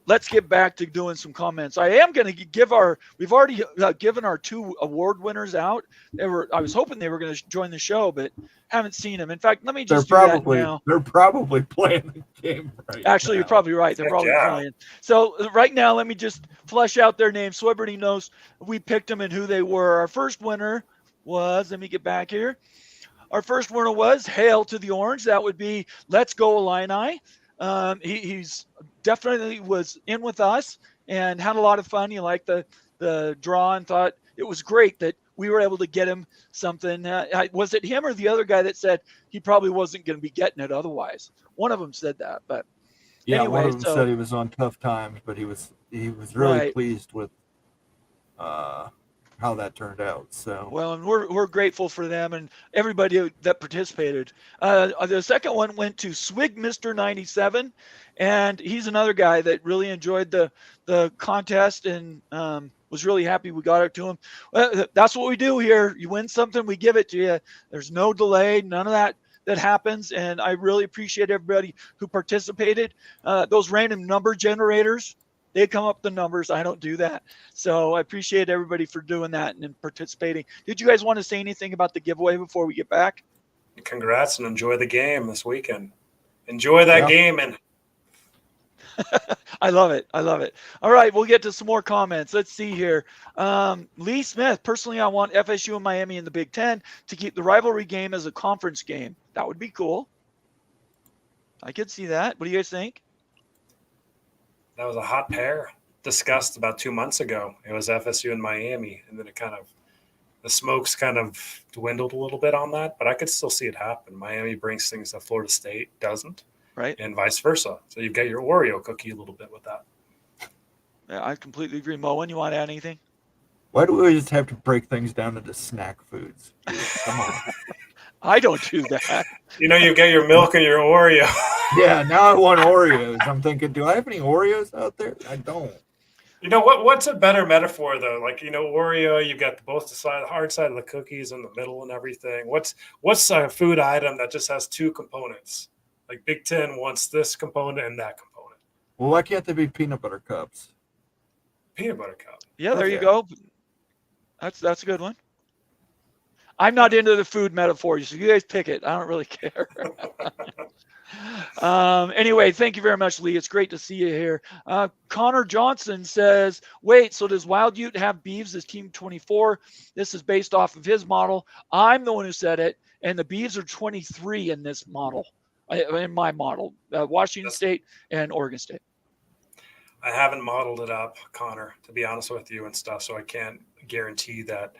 let's get back to doing some comments. I am going to give we've already given our 2 award winners out. I was hoping they were going to join the show, but haven't seen them. In fact, let me just do that now. They're probably playing the game right Actually, now. You're probably right. They're probably playing. So right now, let me just flesh out their names so everybody knows we picked them and who they were. Our first winner was, let me get back here. Our first winner was Hail to the Orange. That would be Let's Go Illini. He's definitely was in with us and had a lot of fun. He liked the draw and thought it was great that we were able to get him something. Was it him or the other guy that said he probably wasn't going to be getting it otherwise? One of them said that, but Yeah, anyway, one of them said he was on tough times, but he was really pleased with how that turned out. So well, and we're grateful for them and everybody that participated. The second one went to Swig Mr. 97, and he's another guy that really enjoyed the contest and was really happy we got it to him. That's what we do here. You win something, we give it to you. There's no delay, none of that happens, and I really appreciate everybody who participated. Those random number generators, they come up the numbers. I don't do that. So I appreciate everybody for doing that and participating. Did you guys want to say anything about the giveaway before we get back? Congrats and enjoy the game this weekend. Enjoy that game. And I love it. I love it. All right, we'll get to some more comments. Let's see here. Lee Smith, personally, I want FSU and Miami in the Big Ten to keep the rivalry game as a conference game. That would be cool. I could see that. What do you guys think? that was a hot pair discussed about 2 months ago. It was FSU and Miami, and then the smokes kind of dwindled a little bit on that, but I could still see it happen. Miami brings things that Florida State doesn't, right? And vice versa. So you've got your Oreo cookie a little bit with that. Yeah, I completely agree. Moen, you want to add anything? Why do we just have to break things down into snack foods? Come on. I don't do that. You get your milk and your Oreo. Yeah, now I want Oreos. I'm thinking, do I have any Oreos out there? I don't. What's a better metaphor though? Oreo, you've got both the hard side of the cookies in the middle and everything. What's a food item that just has two components? Like Big Ten wants this component and that component. Well, why can't they be peanut butter cups? Peanut butter cup. Yeah, there you go. That's a good one. I'm not into the food metaphors, so you guys pick it. I don't really care. Anyway, thank you very much, Lee. It's great to see you here. Connor Johnson says, wait, so does Wild Ute have Beeves as Team 24? This is based off of his model. I'm the one who said it, and the Beeves are 23 in this model, in my model, Washington State and Oregon State. I haven't modeled it up, Connor, to be honest with you and stuff, so I can't guarantee that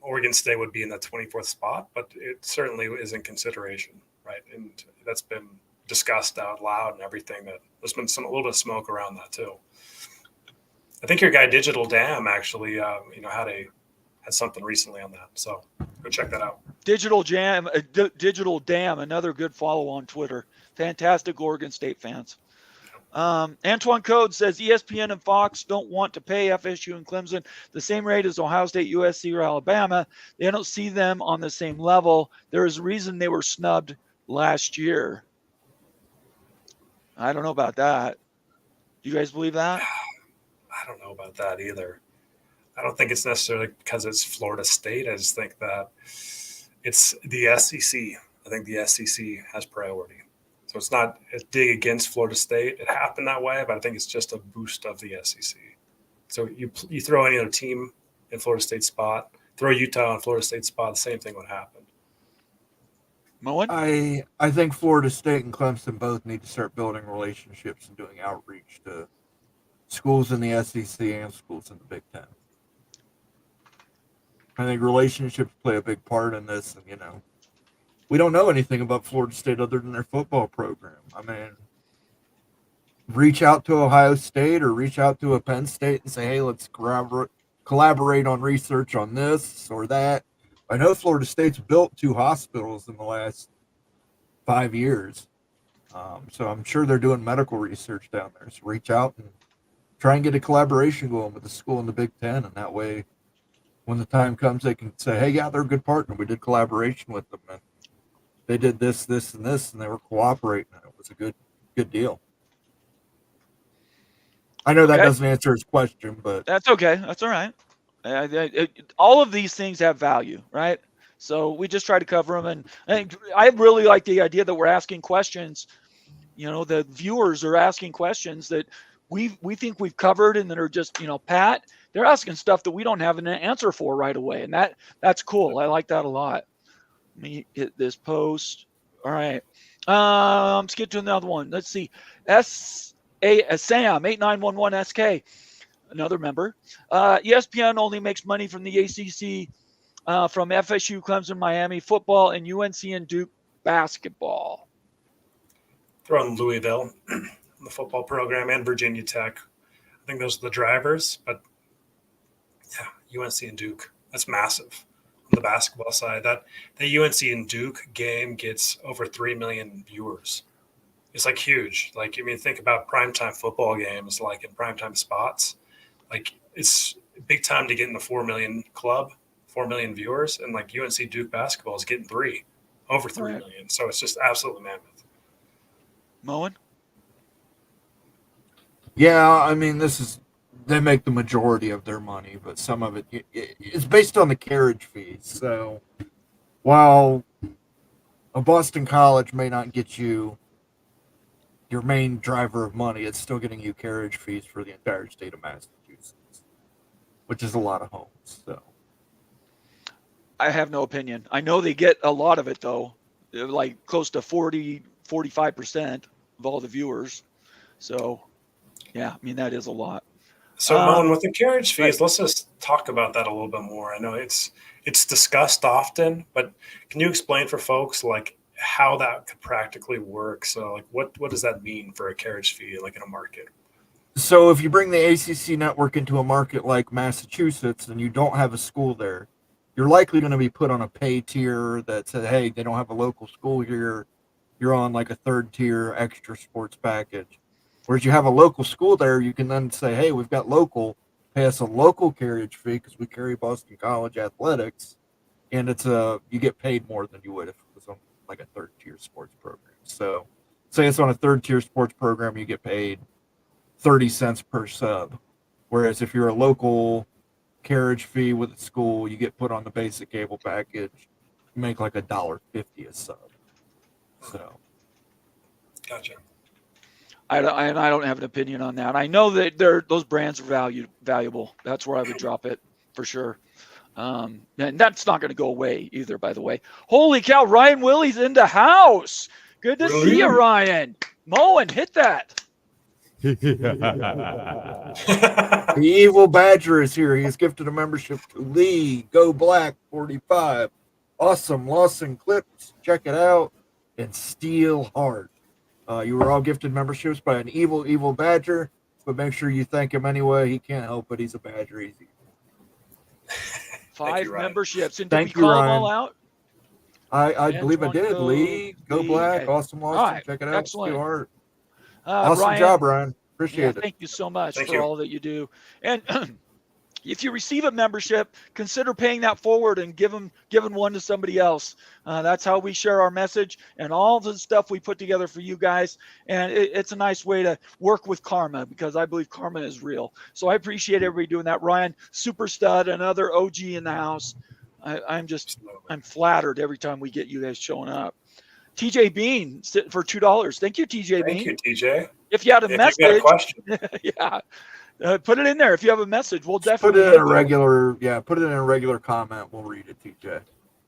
Oregon State would be in the 24th spot, but it certainly is in consideration, right? And that's been discussed out loud and everything. That there's been a little bit of smoke around that too. I think your guy Digital Dam actually, had something recently on that. So go check that out. Digital Dam, another good follow on Twitter. Fantastic Oregon State fans. Antoine Code says ESPN and Fox don't want to pay FSU and Clemson the same rate as Ohio State, USC, or Alabama. They don't see them on the same level. There is a reason they were snubbed last year. I don't know about that. Do you guys believe that? I don't know about that either. I don't think it's necessarily because it's Florida State. I just think that it's the SEC. I think the SEC has priority. So it's not a dig against Florida State. It happened that way, but I think it's just a boost of the SEC. So you throw any other team in Florida State spot, throw Utah in Florida State spot, the same thing would happen. Moen? I think Florida State and Clemson both need to start building relationships and doing outreach to schools in the SEC and schools in the Big Ten. I think relationships play a big part in this, and we don't know anything about Florida State other than their football program. I mean, reach out to Ohio State or reach out to a Penn State and say, hey, let's collaborate on research on this or that. I know Florida State's built 2 hospitals in the last 5 years. So I'm sure they're doing medical research down there. So reach out and try and get a collaboration going with the school in the Big Ten. And that way, when the time comes, they can say, hey, yeah, they're a good partner. We did collaboration with them. And they did this, this, and this, and they were cooperating, and it was a good deal. I know that doesn't answer his question, but that's okay. That's all right. All of these things have value, right? So we just try to cover them, and I really like the idea that we're asking questions. The viewers are asking questions that we think we've covered, and that are just pat. They're asking stuff that we don't have an answer for right away, and that's cool. I like that a lot. Let me hit this post. All right. Let's get to another one. Let's see. Sam 8911 SK. another member. ESPN only makes money from the ACC, from FSU, Clemson, Miami football, and UNC and Duke basketball. Throw in Louisville, the football program, and Virginia Tech. I think those are the drivers, but yeah, UNC and Duke. That's massive on the basketball side. That the UNC and Duke game gets over 3 million viewers. It's like huge. Like, I mean, think about primetime football games, like in primetime spots. Like, it's big time to get in the 4 million club, 4 million viewers, and like UNC Duke basketball is getting over 3 million. So it's just absolutely mammoth. Moen? Yeah, I mean, they make the majority of their money, but some of it's based on the carriage fees. So while a Boston college may not get you your main driver of money, it's still getting you carriage fees for the entire state of Massachusetts, which is a lot of homes. So I have no opinion. I know they get a lot of it, though, like close to 45% of all the viewers. So, yeah, I mean, that is a lot. So, Moen, with the carriage fees, let's just talk about that a little bit more. I know it's discussed often, but can you explain for folks like how that could practically work? So, like, what does that mean for a carriage fee, like in a market? So if you bring the ACC network into a market like Massachusetts and you don't have a school there, you're likely going to be put on a pay tier that says, hey, they don't have a local school here. You're on like a third tier extra sports package. Whereas you have a local school there, you can then say, hey, we've got local, pay us a local carriage fee because we carry Boston College athletics. And you get paid more than you would if it was on like a third tier sports program. So say it's on a third tier sports program, you get paid 30 cents per sub. Whereas if you're a local carriage fee with a school, you get put on the basic cable package, you make like $1.50 a sub. So Gotcha. I don't have an opinion on that. I know that those brands are valuable. That's where I would drop it for sure. And that's not going to go away either, by the way. Holy cow, Ryan Willie's in the house. Good to see you, Ryan. Moen, hit that. The Evil Badger is here. He's gifted a membership to Lee Go Black 45. Awesome Lawson Clips. Check it out. And Steel Heart. You were all gifted memberships by an evil Badger, but make sure you thank him anyway. He can't help it. He's a Badger. Easy. 5 memberships. And Thank did we you, call them Ryan. all out? I believe I did. Antoine, Lee Go Black. okay. Awesome Lawson. All right. Check it out. Excellent. Steel Heart. Awesome Ryan, job, Ryan. Appreciate it. Thank you so much Thank for you. all that you do. And if you receive a membership, consider paying that forward and giving one to somebody else. That's how we share our message and all the stuff we put together for you guys. And it's a nice way to work with karma because I believe karma is real. So I appreciate everybody doing that. Ryan, super stud, another OG in the house. I'm flattered every time we get you guys showing up. TJ Bean for $2. Thank you, TJ Bean. Thank you, TJ. If you had a message, you got a question. yeah. Put it in there if you have a message. We'll Put definitely it in a regular comment. We'll read it, TJ.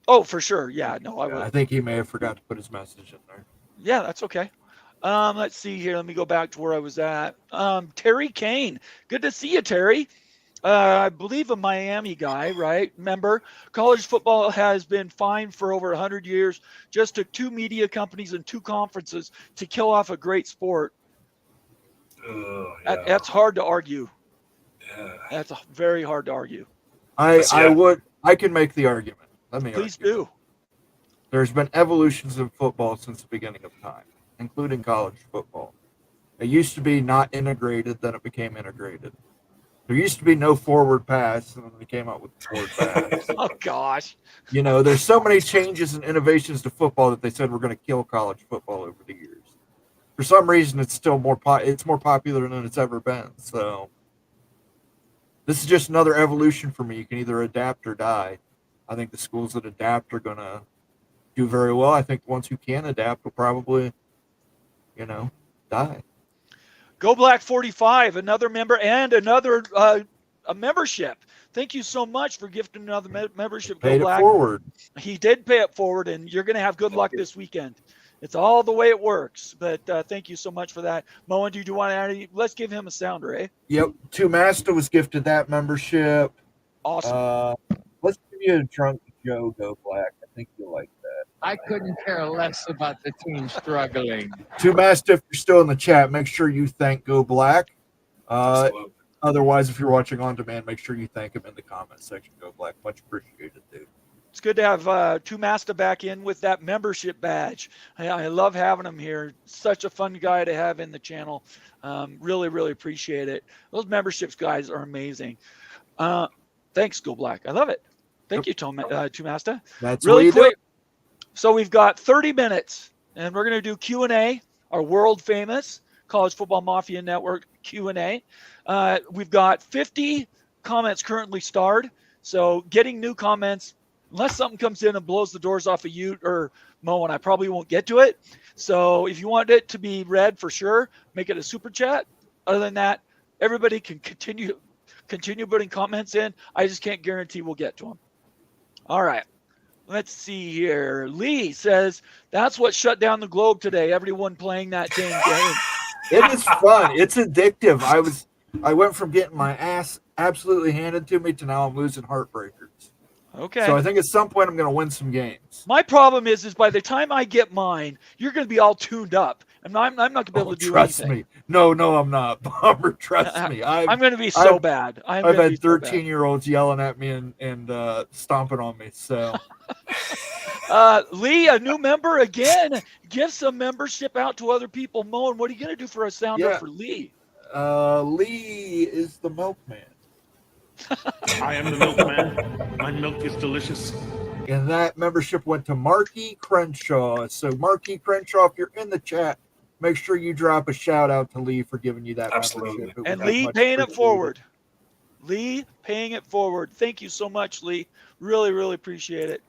Oh, for sure. Yeah, no, I will. I think he may have forgot to put his message in there. Yeah, that's okay. Let's see here. Let me go back to where I was at. Terry Kane. Good to see you, Terry. I believe a Miami guy, right? Remember, college football has been fine for over 100 years. Just took 2 media companies and 2 conferences to kill off a great sport. Yeah. That's hard to argue. Yeah. That's very hard to argue. I can make the argument. Please do. There's been evolutions in football since the beginning of time, including college football. It used to be not integrated, then it became integrated. There used to be no forward pass, and then they came out with the forward pass. Oh, gosh. You know, there's so many changes and innovations to football that they said we're going to kill college football over the years. For some reason, it's still more popular than it's ever been. So this is just another evolution for me. You can either adapt or die. I think the schools that adapt are going to do very well. I think the ones who can adapt will probably, die. Go Black 45, another member and another a membership. Thank you so much for gifting another membership. Paid Go Black. it forward. He did pay it forward, and you're going to have good luck this weekend. It's all the way it works. But thank you so much for that. Moen, do you want to add any? Let's give him a sounder, eh? Yep. Two Master was gifted that membership. Awesome. Let's give you a Drunk Joe Go Black. I think you'll like that. I couldn't care less about the team struggling. Two Master, if you're still in the chat, make sure you thank Go Black. Absolutely. Otherwise, if you're watching on demand, make sure you thank him in the comment section. Go Black. Much appreciated, dude. It's good to have Two Master back in with that membership badge. I love having him here. Such a fun guy to have in the channel. Really, really appreciate it. Those memberships guys are amazing. Thanks, Go Black. I love it. Thank you, Two Master. That's really quick. So we've got 30 minutes, and we're going to do Q&A, our world famous College Football Mafia Network Q&A. We've got 50 comments currently starred. So getting new comments, unless something comes in and blows the doors off of you or Mo, and I probably won't get to it. So if you want it to be read for sure, make it a super chat. Other than that, everybody can continue putting comments in. I just can't guarantee we'll get to them. All right. Let's see here. Lee says, that's what shut down the globe today. Everyone playing that dang game. It is fun. It's addictive. I went from getting my ass absolutely handed to me to now I'm losing heartbreakers. Okay. So I think at some point I'm going to win some games. My problem is by the time I get mine, you're going to be all tuned up. And I'm not going to be able to do trust anything. Me. No, I'm not. Bomber, trust me. I'm going to be so bad. I've had 13-year-olds yelling at me and stomping on me. So, Lee, a new member again. Give some membership out to other people. Moen, what are you going to do for a sounder for Lee? Lee is the milkman. I am the milkman. My milk is delicious. And that membership went to Marky Crenshaw. So, Marky Crenshaw, if you're in the chat, make sure you drop a shout out to Lee for giving you that membership. And Lee paying it forward. Lee paying it forward. Thank you so much, Lee. Really, really appreciate it.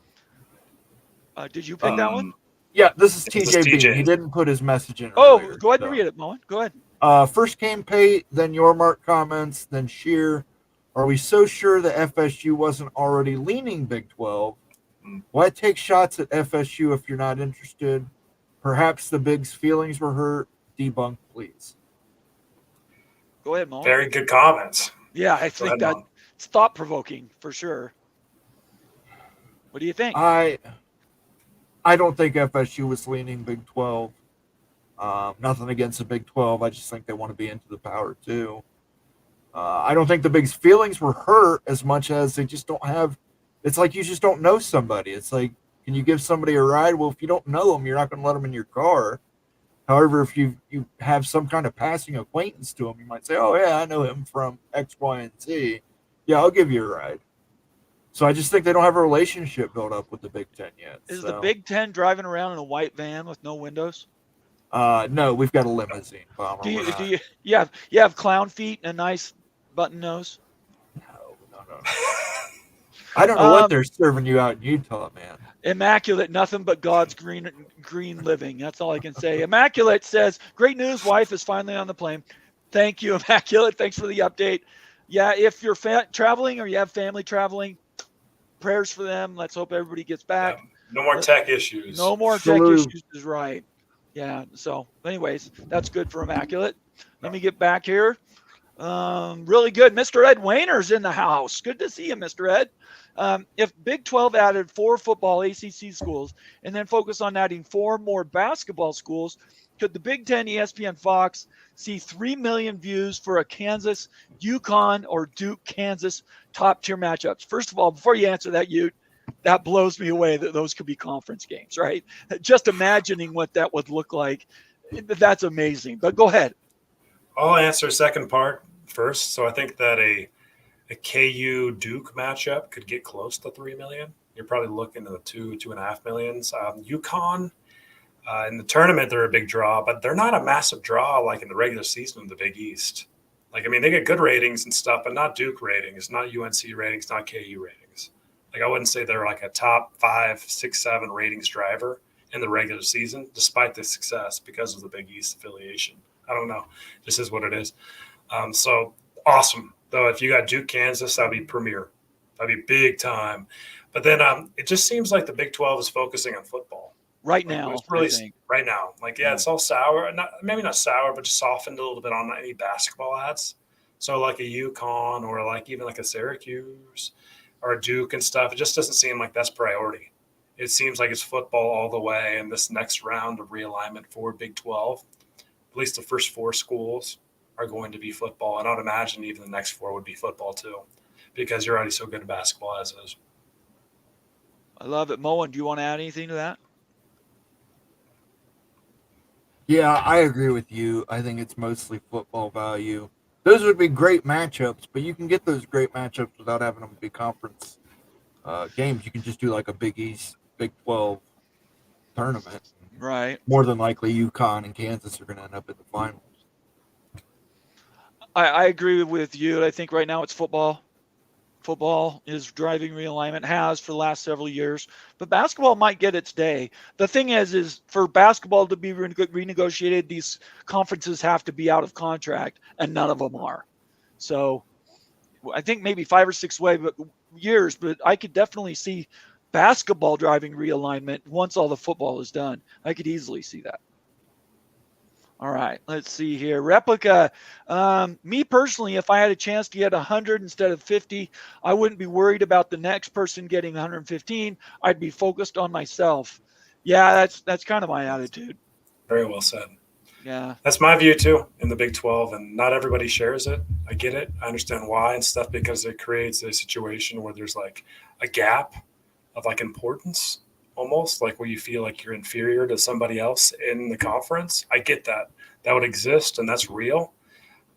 Did you pick that one? Yeah, this is TJB. He didn't put his message in. Oh, earlier, go ahead and read it, Moen. Go ahead. First came Pate, then Your Mark comments, then Sheer. Are we so sure that FSU wasn't already leaning Big 12? Why take shots at FSU if you're not interested? Perhaps the Big's feelings were hurt. Debunk, please. Go ahead, Moen. Very good comments. Yeah, I think that's thought-provoking for sure. What do you think? I don't think FSU was leaning Big 12. Nothing against the Big 12. I just think they want to be into the Power 2. I don't think the Big's feelings were hurt as much as they just don't have. It's like you just don't know somebody. It's like, can you give somebody a ride? Well, if you don't know them, you're not going to let them in your car. However, if you have some kind of passing acquaintance to them, you might say, oh, yeah, I know him from X, Y, and Z. Yeah, I'll give you a ride. So I just think they don't have a relationship built up with the Big Ten yet. Is the Big Ten driving around in a white van with no windows? No, we've got a limousine. Bomber. Do you have clown feet and a nice button nose? No. I don't know what they're serving you out in Utah, man. Immaculate, nothing but God's green living. That's all I can say. Immaculate says, great news, wife is finally on the plane. Thank you, Immaculate. Thanks for the update. Yeah, if you're traveling or you have family traveling, prayers for them. Let's hope everybody gets back. Yeah, no more tech issues. No more tech issues is right. Yeah, so anyways, that's good for Immaculate. Let me get back here. Really good. Mr. Ed Wayner's in the house. Good to see you, Mr. Ed. If Big 12 added 4 football ACC schools and then focus on adding 4 more basketball schools, could the Big 10 ESPN Fox see 3 million views for a Kansas, UConn, or Duke, Kansas top-tier matchups? First of all, before you answer that, that blows me away that those could be conference games, right? Just imagining what that would look like, that's amazing. But go ahead. I'll answer the second part first. So I think that a KU Duke matchup could get close to 3 million. You're probably looking at the 2.5 millions. UConn in the tournament, they're a big draw, but they're not a massive draw like in the regular season of the Big East. Like, I mean, they get good ratings and stuff, but not Duke ratings, not UNC ratings, not KU ratings. Like, I wouldn't say they're like a top 5, 6, 7 ratings driver in the regular season, despite the success because of the Big East affiliation. I don't know. This is what it is. So awesome. Though, if you got Duke, Kansas, that'd be premier. That'd be big time. But then it just seems like the Big 12 is focusing on football. right Like, now. it's really I think. right now. Like, yeah, it's all sour. Maybe not sour, but just softened a little bit on any basketball ads. So like a UConn or like even like a Syracuse or a Duke and stuff, it just doesn't seem like that's priority. It seems like it's football all the way. And this next round of realignment for Big 12, at least the first 4 schools are going to be football. And I would imagine even the next 4 would be football too, because you're already so good at basketball as is. I love it. Moen, do you want to add anything to that? Yeah, I agree with you. I think it's mostly football value. Those would be great matchups, but you can get those great matchups without having them be conference games. You can just do like a Big East, Big 12 tournament. Right. More than likely, UConn and Kansas are going to end up in the finals. I agree with you. I think right now it's football. Football is driving realignment, has for the last several years, but basketball might get its day. The thing is for basketball to be renegotiated, these conferences have to be out of contract, and none of them are. So I think maybe 5 or 6 years, but I could definitely see basketball driving realignment once all the football is done. I could easily see that. All right, let's see here. Replica. Me personally, if I had a chance to get 100 instead of 50, I wouldn't be worried about the next person getting 115. I'd be focused on myself. Yeah, that's kind of my attitude. Very well said. Yeah. That's my view too in the Big 12, and not everybody shares it. I get it. I understand why and stuff, because it creates a situation where there's like a gap of like importance, almost like where you feel like you're inferior to somebody else in the conference. I get that. That would exist, and that's real.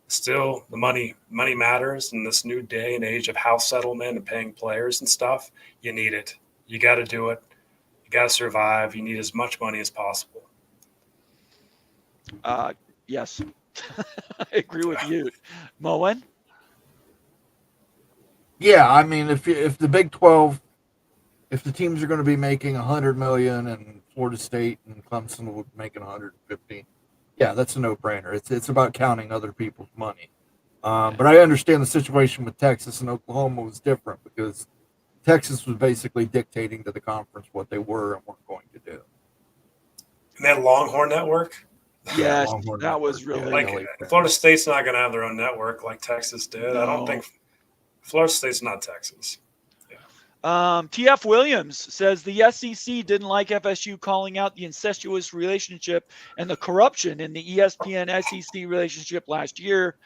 Still, the money matters in this new day and age of house settlement and paying players and stuff. You need it. You got to do it. You got to survive. You need as much money as possible. Yes. I agree with you. Moen? Yeah, I mean, if the Big 12, if the teams are going to be making $100 million and Florida State and Clemson will be making 115, yeah, that's a no-brainer. It's about counting other people's money. But I understand the situation with Texas and Oklahoma was different because Texas was basically dictating to the conference what they were and weren't going to do. And that Longhorn network. Yes, Longhorn that was network, really Like Florida State's not going to have their own network like Texas did. No. I don't think Florida State's not Texas. TF Williams says the SEC didn't like FSU calling out the incestuous relationship and the corruption in the ESPN SEC relationship last year.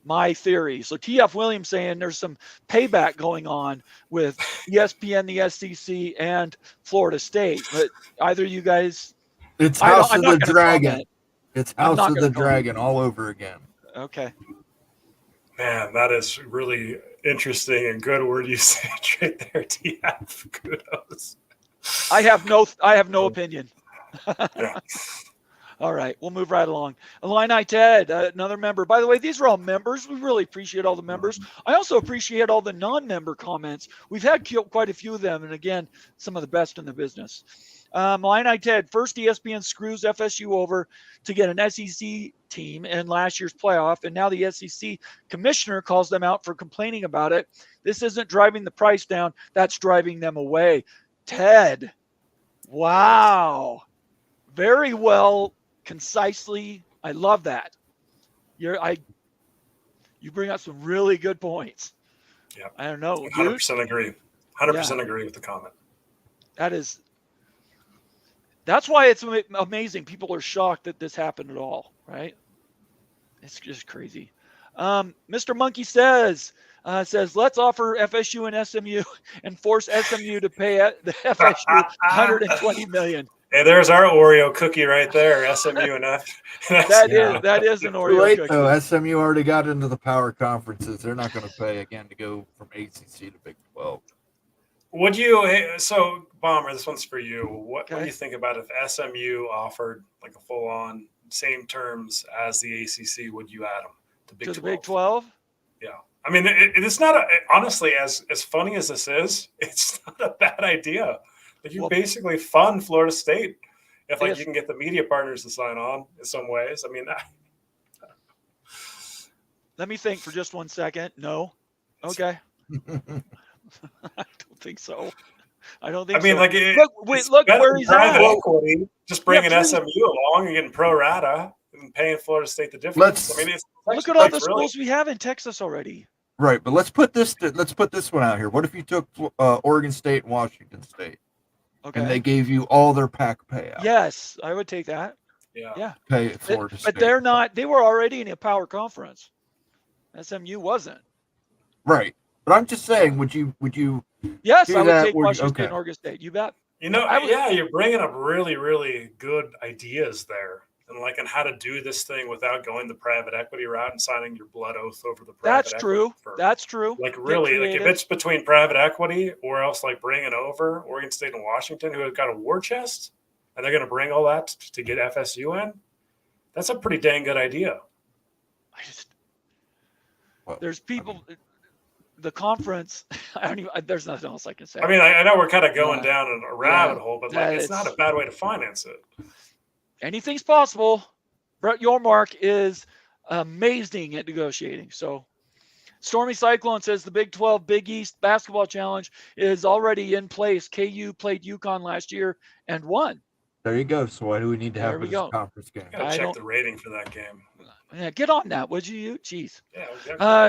My theory. So TF Williams saying there's some payback going on with ESPN, the SEC, and Florida State. But either you guys, it's House of the Dragon. Comment. It's House of the Dragon all over again. Okay. Man, that is really interesting and good word you said right there, TF. Kudos. I have no opinion. Yeah. All right, we'll move right along. Illini Ted, another member. By the way, these are all members. We really appreciate all the members. I also appreciate all the non-member comments. We've had quite a few of them, and again, some of the best in the business. Illini Ted, first ESPN screws FSU over to get an SEC team in last year's playoff, and now the SEC commissioner calls them out for complaining about it. This isn't driving the price down. That's driving them away. Ted, wow. Very well, concisely. I love that. You bring up some really good points. Yeah. I don't know. 100% agree. 100% agree with the comment. That's why it's amazing. People are shocked that this happened at all, right? It's just crazy. Mr. Monkey says, let's offer FSU and SMU and force SMU to pay the FSU $120 million. Hey, there's our Oreo cookie right there. SMU and F. That is an Oreo Late, cookie. though, SMU already got into the power conferences. They're not going to pay again to go from ACC to Big 12. Would you? So, Bomber, this one's for you. What do you think about if SMU offered like a full-on same terms as the ACC? Would you add them to Big 12? To the Big 12? Yeah. I mean, it's not honestly, as funny as this is, it's not a bad idea. Like you basically fund Florida State if like you can get the media partners to sign on in some ways. I mean, let me think for just 1 second. No. Okay. I don't think so. I don't think I mean, so. like, Look better where than he's private at. equity, just bringing please. SMU along and getting pro rata and paying Florida State the difference. I mean, Look at all the schools we have in Texas already. Right, but let's put this one out here. What if you took Oregon State and Washington State, and they gave you all their pack payout? Yes, I would take that. Yeah. Pay Florida State. But they're not. They were already in a power conference. SMU wasn't. Right, but I'm just saying, would you? Yes, do I would that? take Washington State and Oregon State. You bet. You know, you're bringing up really, really good ideas there, and like on how to do this thing without going the private equity route and signing your blood oath over the private. That's true. That's true. Like really, like if it's between private equity or else like bringing over Oregon State and Washington, who have got a war chest, and they're going to bring all that to get FSU in, that's a pretty dang good idea. There's people. The conference, there's nothing else I can say. I mean, I know we're kind of going down a rabbit hole, but like it's not a bad way to finance it. Anything's possible. Brett Yormark is amazing at negotiating. So Stormy Cyclone says the Big 12 Big East Basketball Challenge is already in place. KU played UConn last year and won. There you go. So why do we need to have this conference game? Gotta check the rating for that game. Yeah, get on that, would you? Jeez. Yeah,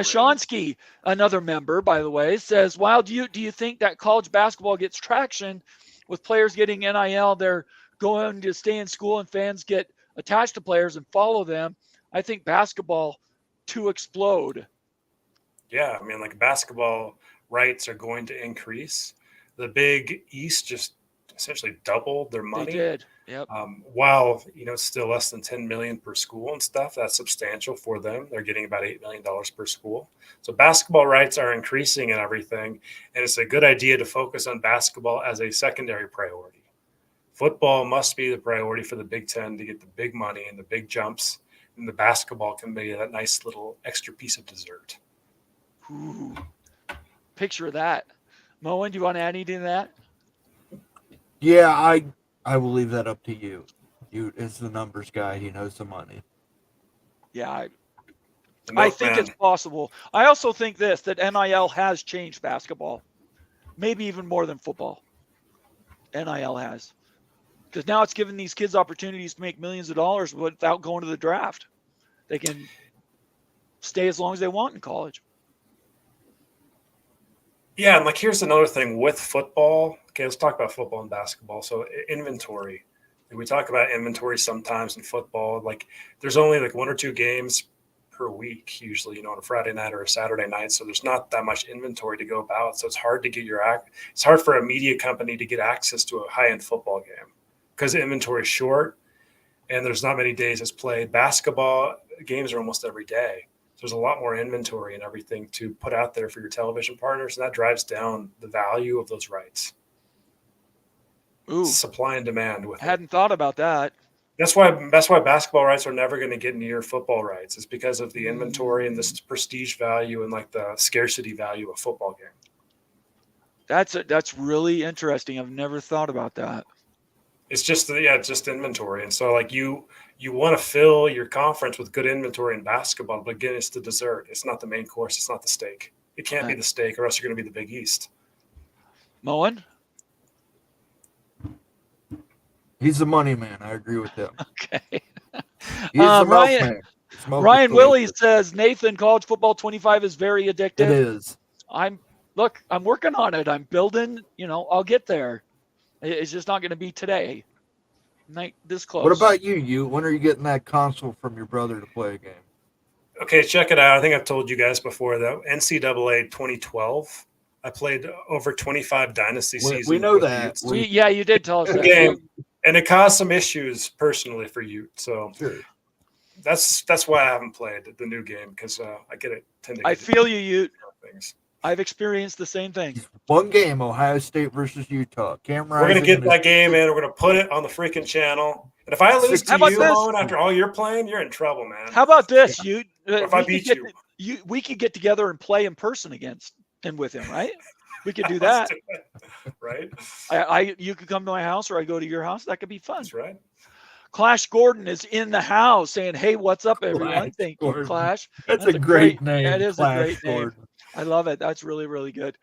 Shonsky, another member, by the way, says, "While do you think that college basketball gets traction with players getting NIL? They're going to stay in school and fans get attached to players and follow them. I think basketball to explode." Yeah, I mean, like basketball rights are going to increase. The Big East just essentially doubled their money. They did. Yep. While it's still less than $10 million per school and stuff, that's substantial for them. They're getting about $8 million per school. So basketball rights are increasing and everything, and it's a good idea to focus on basketball as a secondary priority. Football must be the priority for the Big Ten to get the big money and the big jumps, and the basketball can be that nice little extra piece of dessert. Ooh, picture that. Moen, do you want to add anything to that? Yeah, I will leave that up to you. You is the numbers guy. He knows the money. Yeah, I think it's possible. I also think that NIL has changed basketball, maybe even more than football. NIL has, because now it's giving these kids opportunities to make millions of dollars without going to the draft. They can stay as long as they want in college. Yeah, and like here's another thing with football. Okay, let's talk about football and basketball. So inventory. We talk about inventory sometimes in football. Like there's only like 1 or 2 games per week, usually, on a Friday night or a Saturday night. So there's not that much inventory to go about. So it's hard to get it's hard for a media company to get access to a high-end football game because inventory is short and there's not many days it's played. Basketball games are almost every day. There's a lot more inventory and everything to put out there for your television partners, and that drives down the value of those rights. Ooh, supply and demand. I hadn't thought about that. That's why basketball rights are never going to get near football rights. It's because of the inventory and this prestige value and like the scarcity value of football game. That's really interesting. I've never thought about that. It's just inventory, and so like you want to fill your conference with good inventory in basketball, but again, it's the dessert. It's not the main course. It's not the steak. It can't be the steak, or else you're going to be the Big East. Moen? He's the money man. I agree with him. Okay. He's the milkman. Ryan Willie says, Nathan, college football 25 is very addictive. It is. I'm working on it. I'm building, I'll get there. It's just not going to be today. This close. What about you? When are you getting that console from your brother to play a game? Okay, check it out. I think I've told you guys before that NCAA 2012, I played over 25 dynasty seasons. We know that. Yeah, you did tell us that. Game, and it caused some issues personally for you. So sure. That's why I haven't played the new game, because I feel you. Things. I've experienced the same thing. One game, Ohio State versus Utah. We're going to get that game in. We're going to put it on the freaking channel. And if I lose to you, Moen, after all you're playing, you're in trouble, man. How about this? If I beat you. We could get together and play in person with him, right? We could do that. Right? You could come to my house or I go to your house. That could be fun. That's right. Clash Gordon is in the house saying, "Hey, what's up, everyone?" Thank you, Clash. That's a great name. That is Clash a great Gordon. name. I love it. That's really, really good.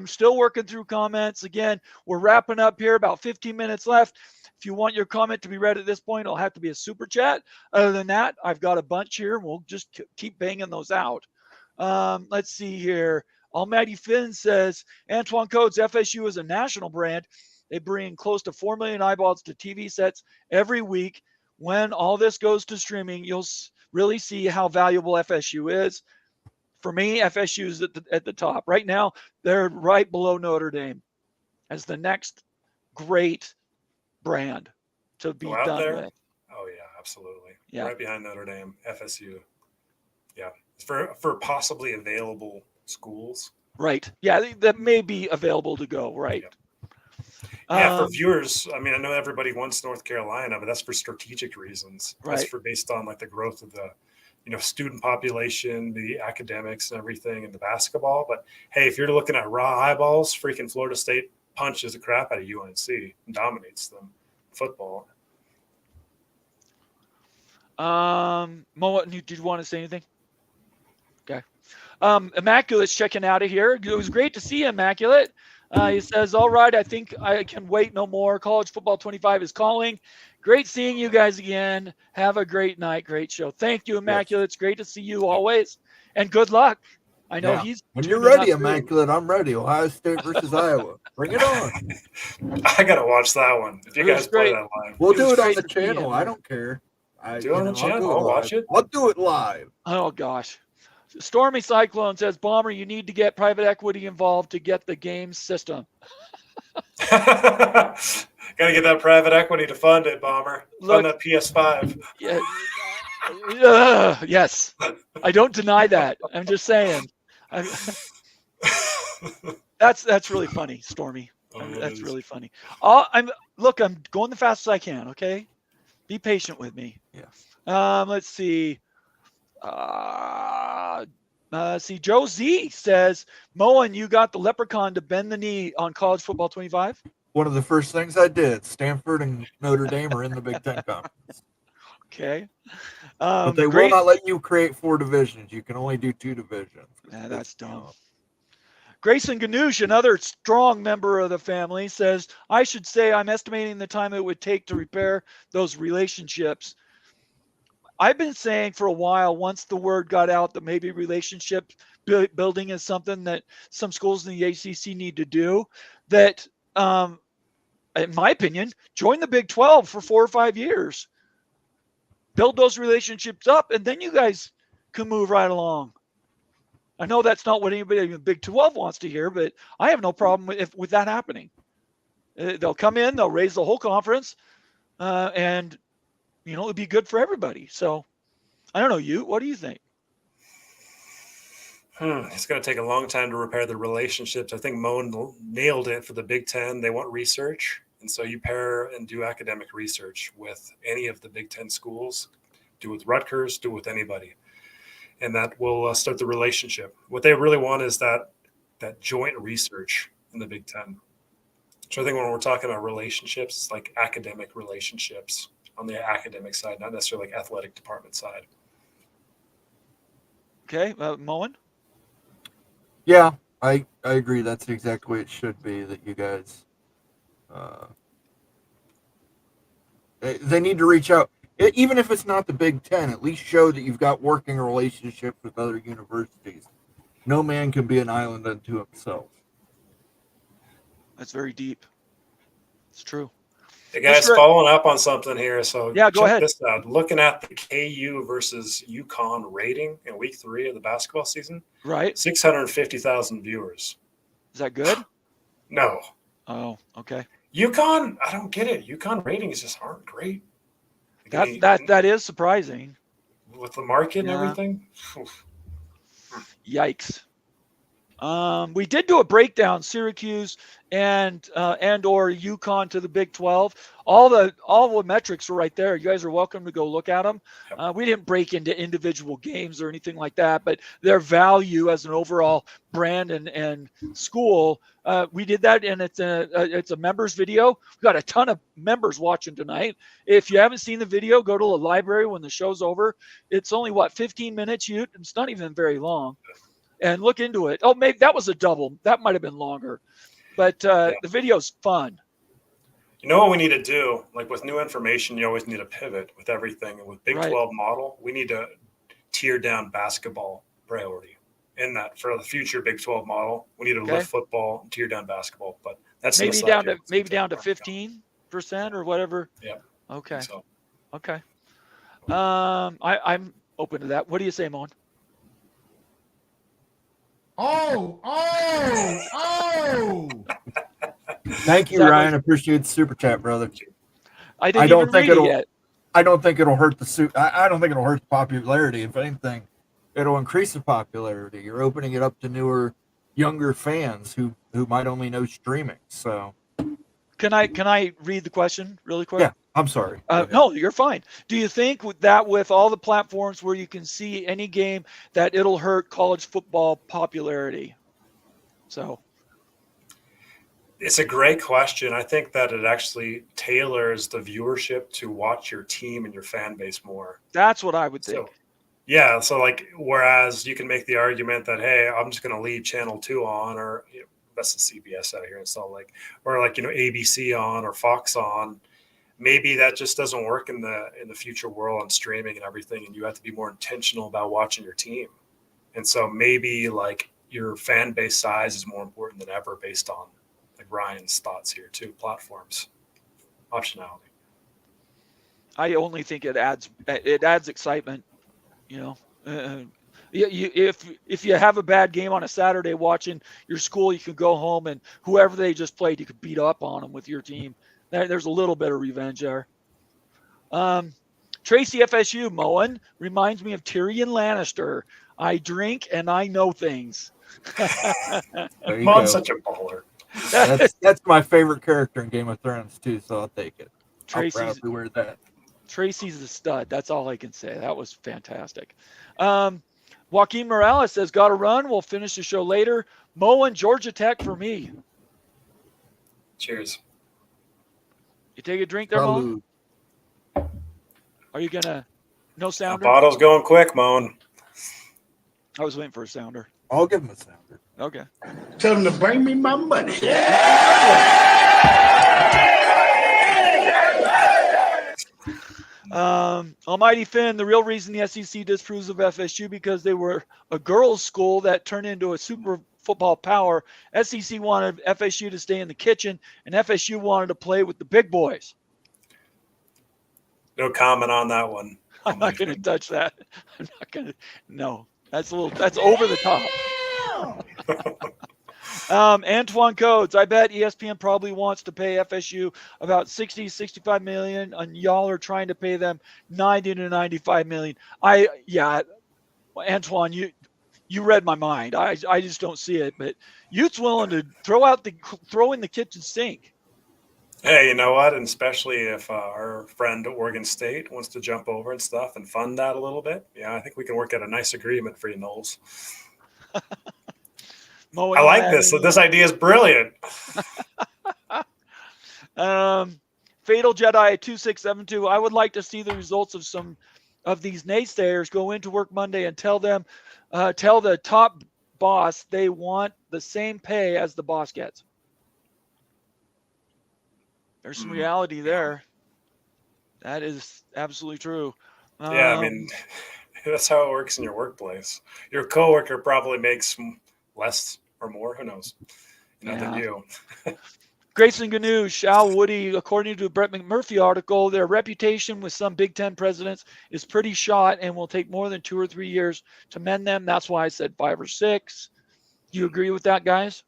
Still working through comments. Again, we're wrapping up here, about 15 minutes left. If you want your comment to be read at this point, it'll have to be a super chat. Other than that, I've got a bunch here. We'll just keep banging those out. Let's see here. Almighty Finn says, Antoine Coates, FSU is a national brand. They bring close to 4 million eyeballs to TV sets every week. When all this goes to streaming, you'll really see how valuable FSU is. For me, FSU is at the top. Right now, they're right below Notre Dame as the next great brand to be out done there? with. Oh, yeah, absolutely. Yeah. Right behind Notre Dame, FSU. Yeah. For possibly available schools. Right. Yeah, that may be available to go. Right. Yeah, for viewers, I mean, I know everybody wants North Carolina, but that's for strategic reasons. Right. That's for based on like the growth of the, student population, the academics and everything, and the basketball. But hey, if you're looking at raw eyeballs, freaking Florida State punches the crap out of UNC and dominates them. Football. Mo, did you want to say anything? Okay. Immaculate's checking out of here. It was great to see you, Immaculate. He says, all right, I think I can wait no more. College Football 25 is calling. Great seeing you guys again. Have a great night. Great show. Thank you, Immaculate. It's great to see you always. And good luck. I know he's when you're ready, Immaculate, I'm ready. Ohio State versus Iowa. Bring it on. I got to watch that one. If you guys play that live. We'll do it on the channel. I don't care. Do it on the channel. I'll watch it. I'll do it live. Oh, gosh. Stormy Cyclone says, Bomber, you need to get private equity involved to get the game system. Got to get that private equity to fund it, Bomber. Fund that PS5. Yeah, yes. I don't deny that. I'm just saying. That's really funny, Stormy. That's really funny. I'm going the fastest I can, okay? Be patient with me. Yeah. Let's see. Joe Z says, Moen, you got the leprechaun to bend the knee on College Football 25? One of the first things I did. Stanford and Notre Dame are in the Big Ten Conference. Okay. But they will not let you create 4 divisions. You can only do 2 divisions. Yeah, that's dumb. Grayson Ganoush, another strong member of the family, says, I should say I'm estimating the time it would take to repair those relationships. I've been saying for a while, once the word got out that maybe relationship building is something that some schools in the ACC need to do, that, in my opinion, join the Big 12 for 4 or 5 years. Build those relationships up, and then you guys can move right along. I know that's not what anybody in the Big 12 wants to hear, but I have no problem with that happening. They'll come in, they'll raise the whole conference, and it'd be good for everybody. So I don't know, what do you think? It's going to take a long time to repair the relationships. I think Mo nailed it for the Big Ten. They want research. And so you pair and do academic research with any of the Big Ten schools, do it with Rutgers, do it with anybody. And that will start the relationship. What they really want is that joint research in the Big Ten. So I think when we're talking about relationships, it's like academic relationships on the academic side, not necessarily like athletic department side. Okay, Moen? Yeah, I agree. That's the exact way it should be, that you guys they need to reach out. Even if it's not the Big Ten, at least show that you've got working relationships with other universities. No man can be an island unto himself. That's very deep. It's true. Hey guys, following up on something here. So yeah, go ahead. This out. Looking at the KU versus UConn rating in week 3 of the basketball season. Right. 650,000 viewers. Is that good? No. Oh, okay. UConn, I don't get it. UConn ratings just aren't great. That is surprising. With the market and everything. Yikes. We did do a breakdown, Syracuse and or UConn to the Big 12. All the metrics are right there. You guys are welcome to go look at them. We didn't break into individual games or anything like that, but their value as an overall brand and school, we did that, and it's a members video. We've got a ton of members watching tonight. If you haven't seen the video, go to the library when the show's over. It's only 15 minutes. It's not even very long. and look into it. Oh, maybe that was a double. That might have been longer, but the video's fun. You know what we need to do? Like with new information, you always need to pivot with everything. And with Big 12 model, we need to tear down basketball priority. In that, for the future Big 12 model, we need to lift football and tear down basketball. But that's maybe down to 15% or whatever. Yeah. Okay. So. Okay. I'm open to that. What do you say, Moen? Oh! Thank you, Ryan. Appreciate the super chat, brother. I don't think it'll hurt I don't think it'll hurt the popularity. If anything, it'll increase the popularity. You're opening it up to newer, younger fans who might only know streaming. So, can I read the question really quick? Yeah, I'm sorry. No, you're fine. Do you think with all the platforms where you can see any game that it'll hurt college football popularity? So. It's a great question. I think that it actually tailors the viewership to watch your team and your fan base more. That's what I would think. So like, whereas you can make the argument that, hey, I'm just going to leave Channel 2 on, or that's the CBS out here in Salt Lake, or like, ABC on or Fox on. Maybe that just doesn't work in the future world and streaming and everything, and you have to be more intentional about watching your team. And so maybe like your fan base size is more important than ever based on Ryan's thoughts here too. Platforms, optionality. I only think it adds excitement. If you have a bad game on a Saturday watching your school, you can go home and whoever they just played, you could beat up on them with your team. There's a little bit of revenge there. Tracy FSU Moen reminds me of Tyrion Lannister. I drink and I know things. Moen's such a baller. That's my favorite character in Game of Thrones too, so I'll take it. Tracy's a stud. That's all I can say. That was fantastic. Joaquin Morales says, "Got to run. We'll finish the show later." Moen, Georgia Tech for me. Cheers. You take a drink there, Moen? Are you gonna? No sounder. The bottle's going quick, Moen. I was waiting for a sounder. I'll give him a sounder. Okay. Tell him to bring me my money. Almighty Finn, the real reason the SEC disapproves of FSU because they were a girls' school that turned into a super football power. SEC wanted FSU to stay in the kitchen, and FSU wanted to play with the big boys. No comment on that one. I'm not going to touch that. I'm not going to. No, that's over the top. Antoine Codes, I bet ESPN probably wants to pay FSU about 60-65 million, and y'all are trying to pay them 90 to 95 million. Antoine, you read my mind. I just don't see it, but Utes willing to throw in the kitchen sink. Hey, you know what? And especially if our friend Oregon State wants to jump over and stuff and fund that a little bit. Yeah, I think we can work out a nice agreement for you, Knowles. I like this. So this idea is brilliant. Fatal Jedi 2672. I would like to see the results of some of these naysayers go into work Monday and tell the top boss they want the same pay as the boss gets. There's some reality there. That is absolutely true. Yeah, I mean, that's how it works in your workplace. Your coworker probably makes less or more, who knows, than you. Grayson Gnu, Shao Woody, according to a Brett McMurphy article, their reputation with some Big Ten presidents is pretty shot and will take more than 2 or 3 years to mend them. That's why I said 5 or 6. Do you agree with that, guys?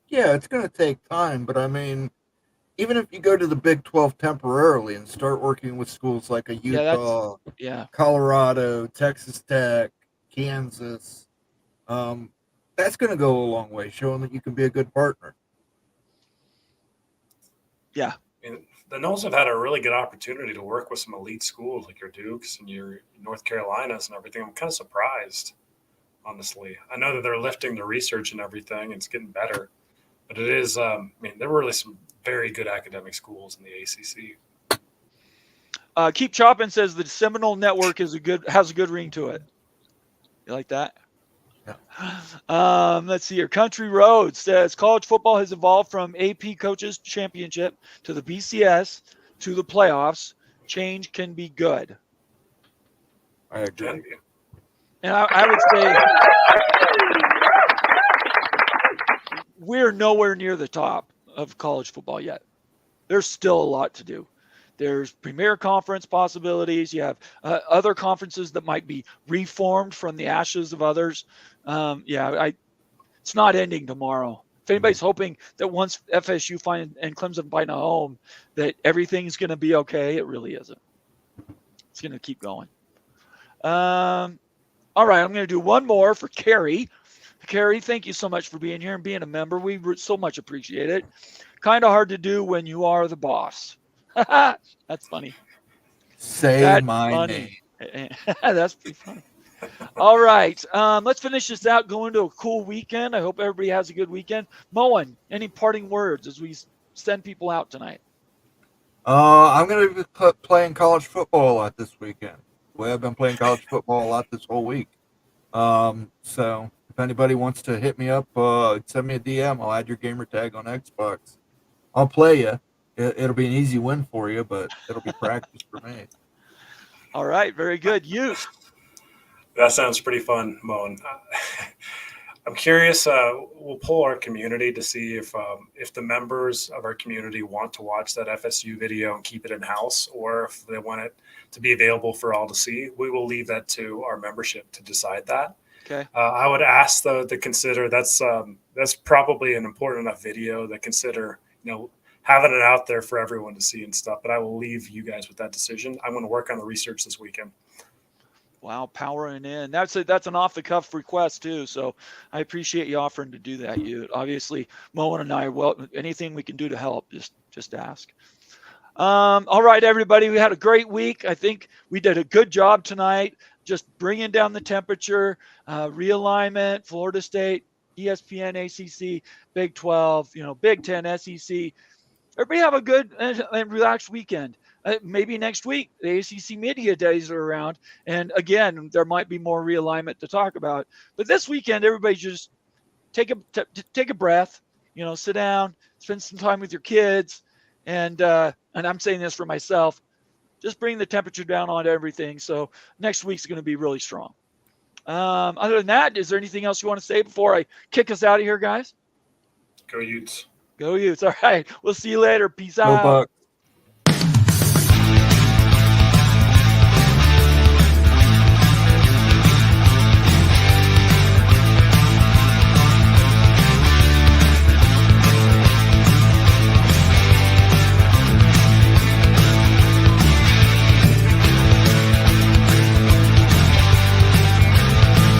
Yeah, it's going to take time, but I mean, even if you go to the Big 12 temporarily and start working with schools like a Utah, Colorado, Texas Tech, Kansas, that's going to go a long way, showing that you can be a good partner. Yeah. I mean, the Knowles have had a really good opportunity to work with some elite schools like your Dukes and your North Carolinas and everything. I'm kind of surprised, honestly. I know that they're lifting the research and everything, and it's getting better. But it is, there were really some very good academic schools in the ACC. Keep Chopping says the Seminole Network has a good ring to it. You like that? Let's see here. Country Road says college football has evolved from AP Coaches Championship to the BCS to the playoffs. Change can be good. I agree. And I would say we're nowhere near the top of college football yet. There's still a lot to do. There's premier conference possibilities. You have other conferences that might be reformed from the ashes of others. It's not ending tomorrow. If anybody's hoping that once FSU and Clemson find a home, that everything's going to be okay, it really isn't. It's going to keep going. All right, I'm going to do one more for Carrie. Carrie, thank you so much for being here and being a member. We so much appreciate it. Kind of hard to do when you are the boss. That's funny. Say my name. That's pretty funny. All right, let's finish this out. Go into a cool weekend. I hope everybody has a good weekend. Moen, any parting words as we send people out tonight? I'm going to be playing college football a lot this weekend. Well, I've been playing college football a lot this whole week. So if anybody wants to hit me up, send me a DM. I'll add your gamer tag on Xbox. I'll play you. It'll be an easy win for you, but it'll be practice for me. All right, very good. You. That sounds pretty fun, Moen. I'm curious. We'll poll our community to see if the members of our community want to watch that FSU video and keep it in house, or if they want it to be available for all to see. We will leave that to our membership to decide that. Okay. I would ask though to consider that's probably an important enough video to consider having it out there for everyone to see and stuff. But I will leave you guys with that decision. I'm going to work on the research this weekend. Wow, powering in. That's an off-the-cuff request too, so I appreciate you offering to do that. You obviously, Moen and I, anything we can do to help, just ask. All right, everybody, we had a great week. I think we did a good job tonight, just bringing down the temperature. Realignment, Florida State, ESPN, ACC, Big 12, Big 10, SEC. Everybody have a good and relaxed weekend. Maybe next week, the ACC Media Days are around. And again, there might be more realignment to talk about. But this weekend, everybody just take a breath, sit down, spend some time with your kids. And I'm saying this for myself, just bring the temperature down on everything. So next week's going to be really strong. Other than that, is there anything else you want to say before I kick us out of here, guys? Go Utes. Go Utes. All right. We'll see you later. Peace out. Bucks.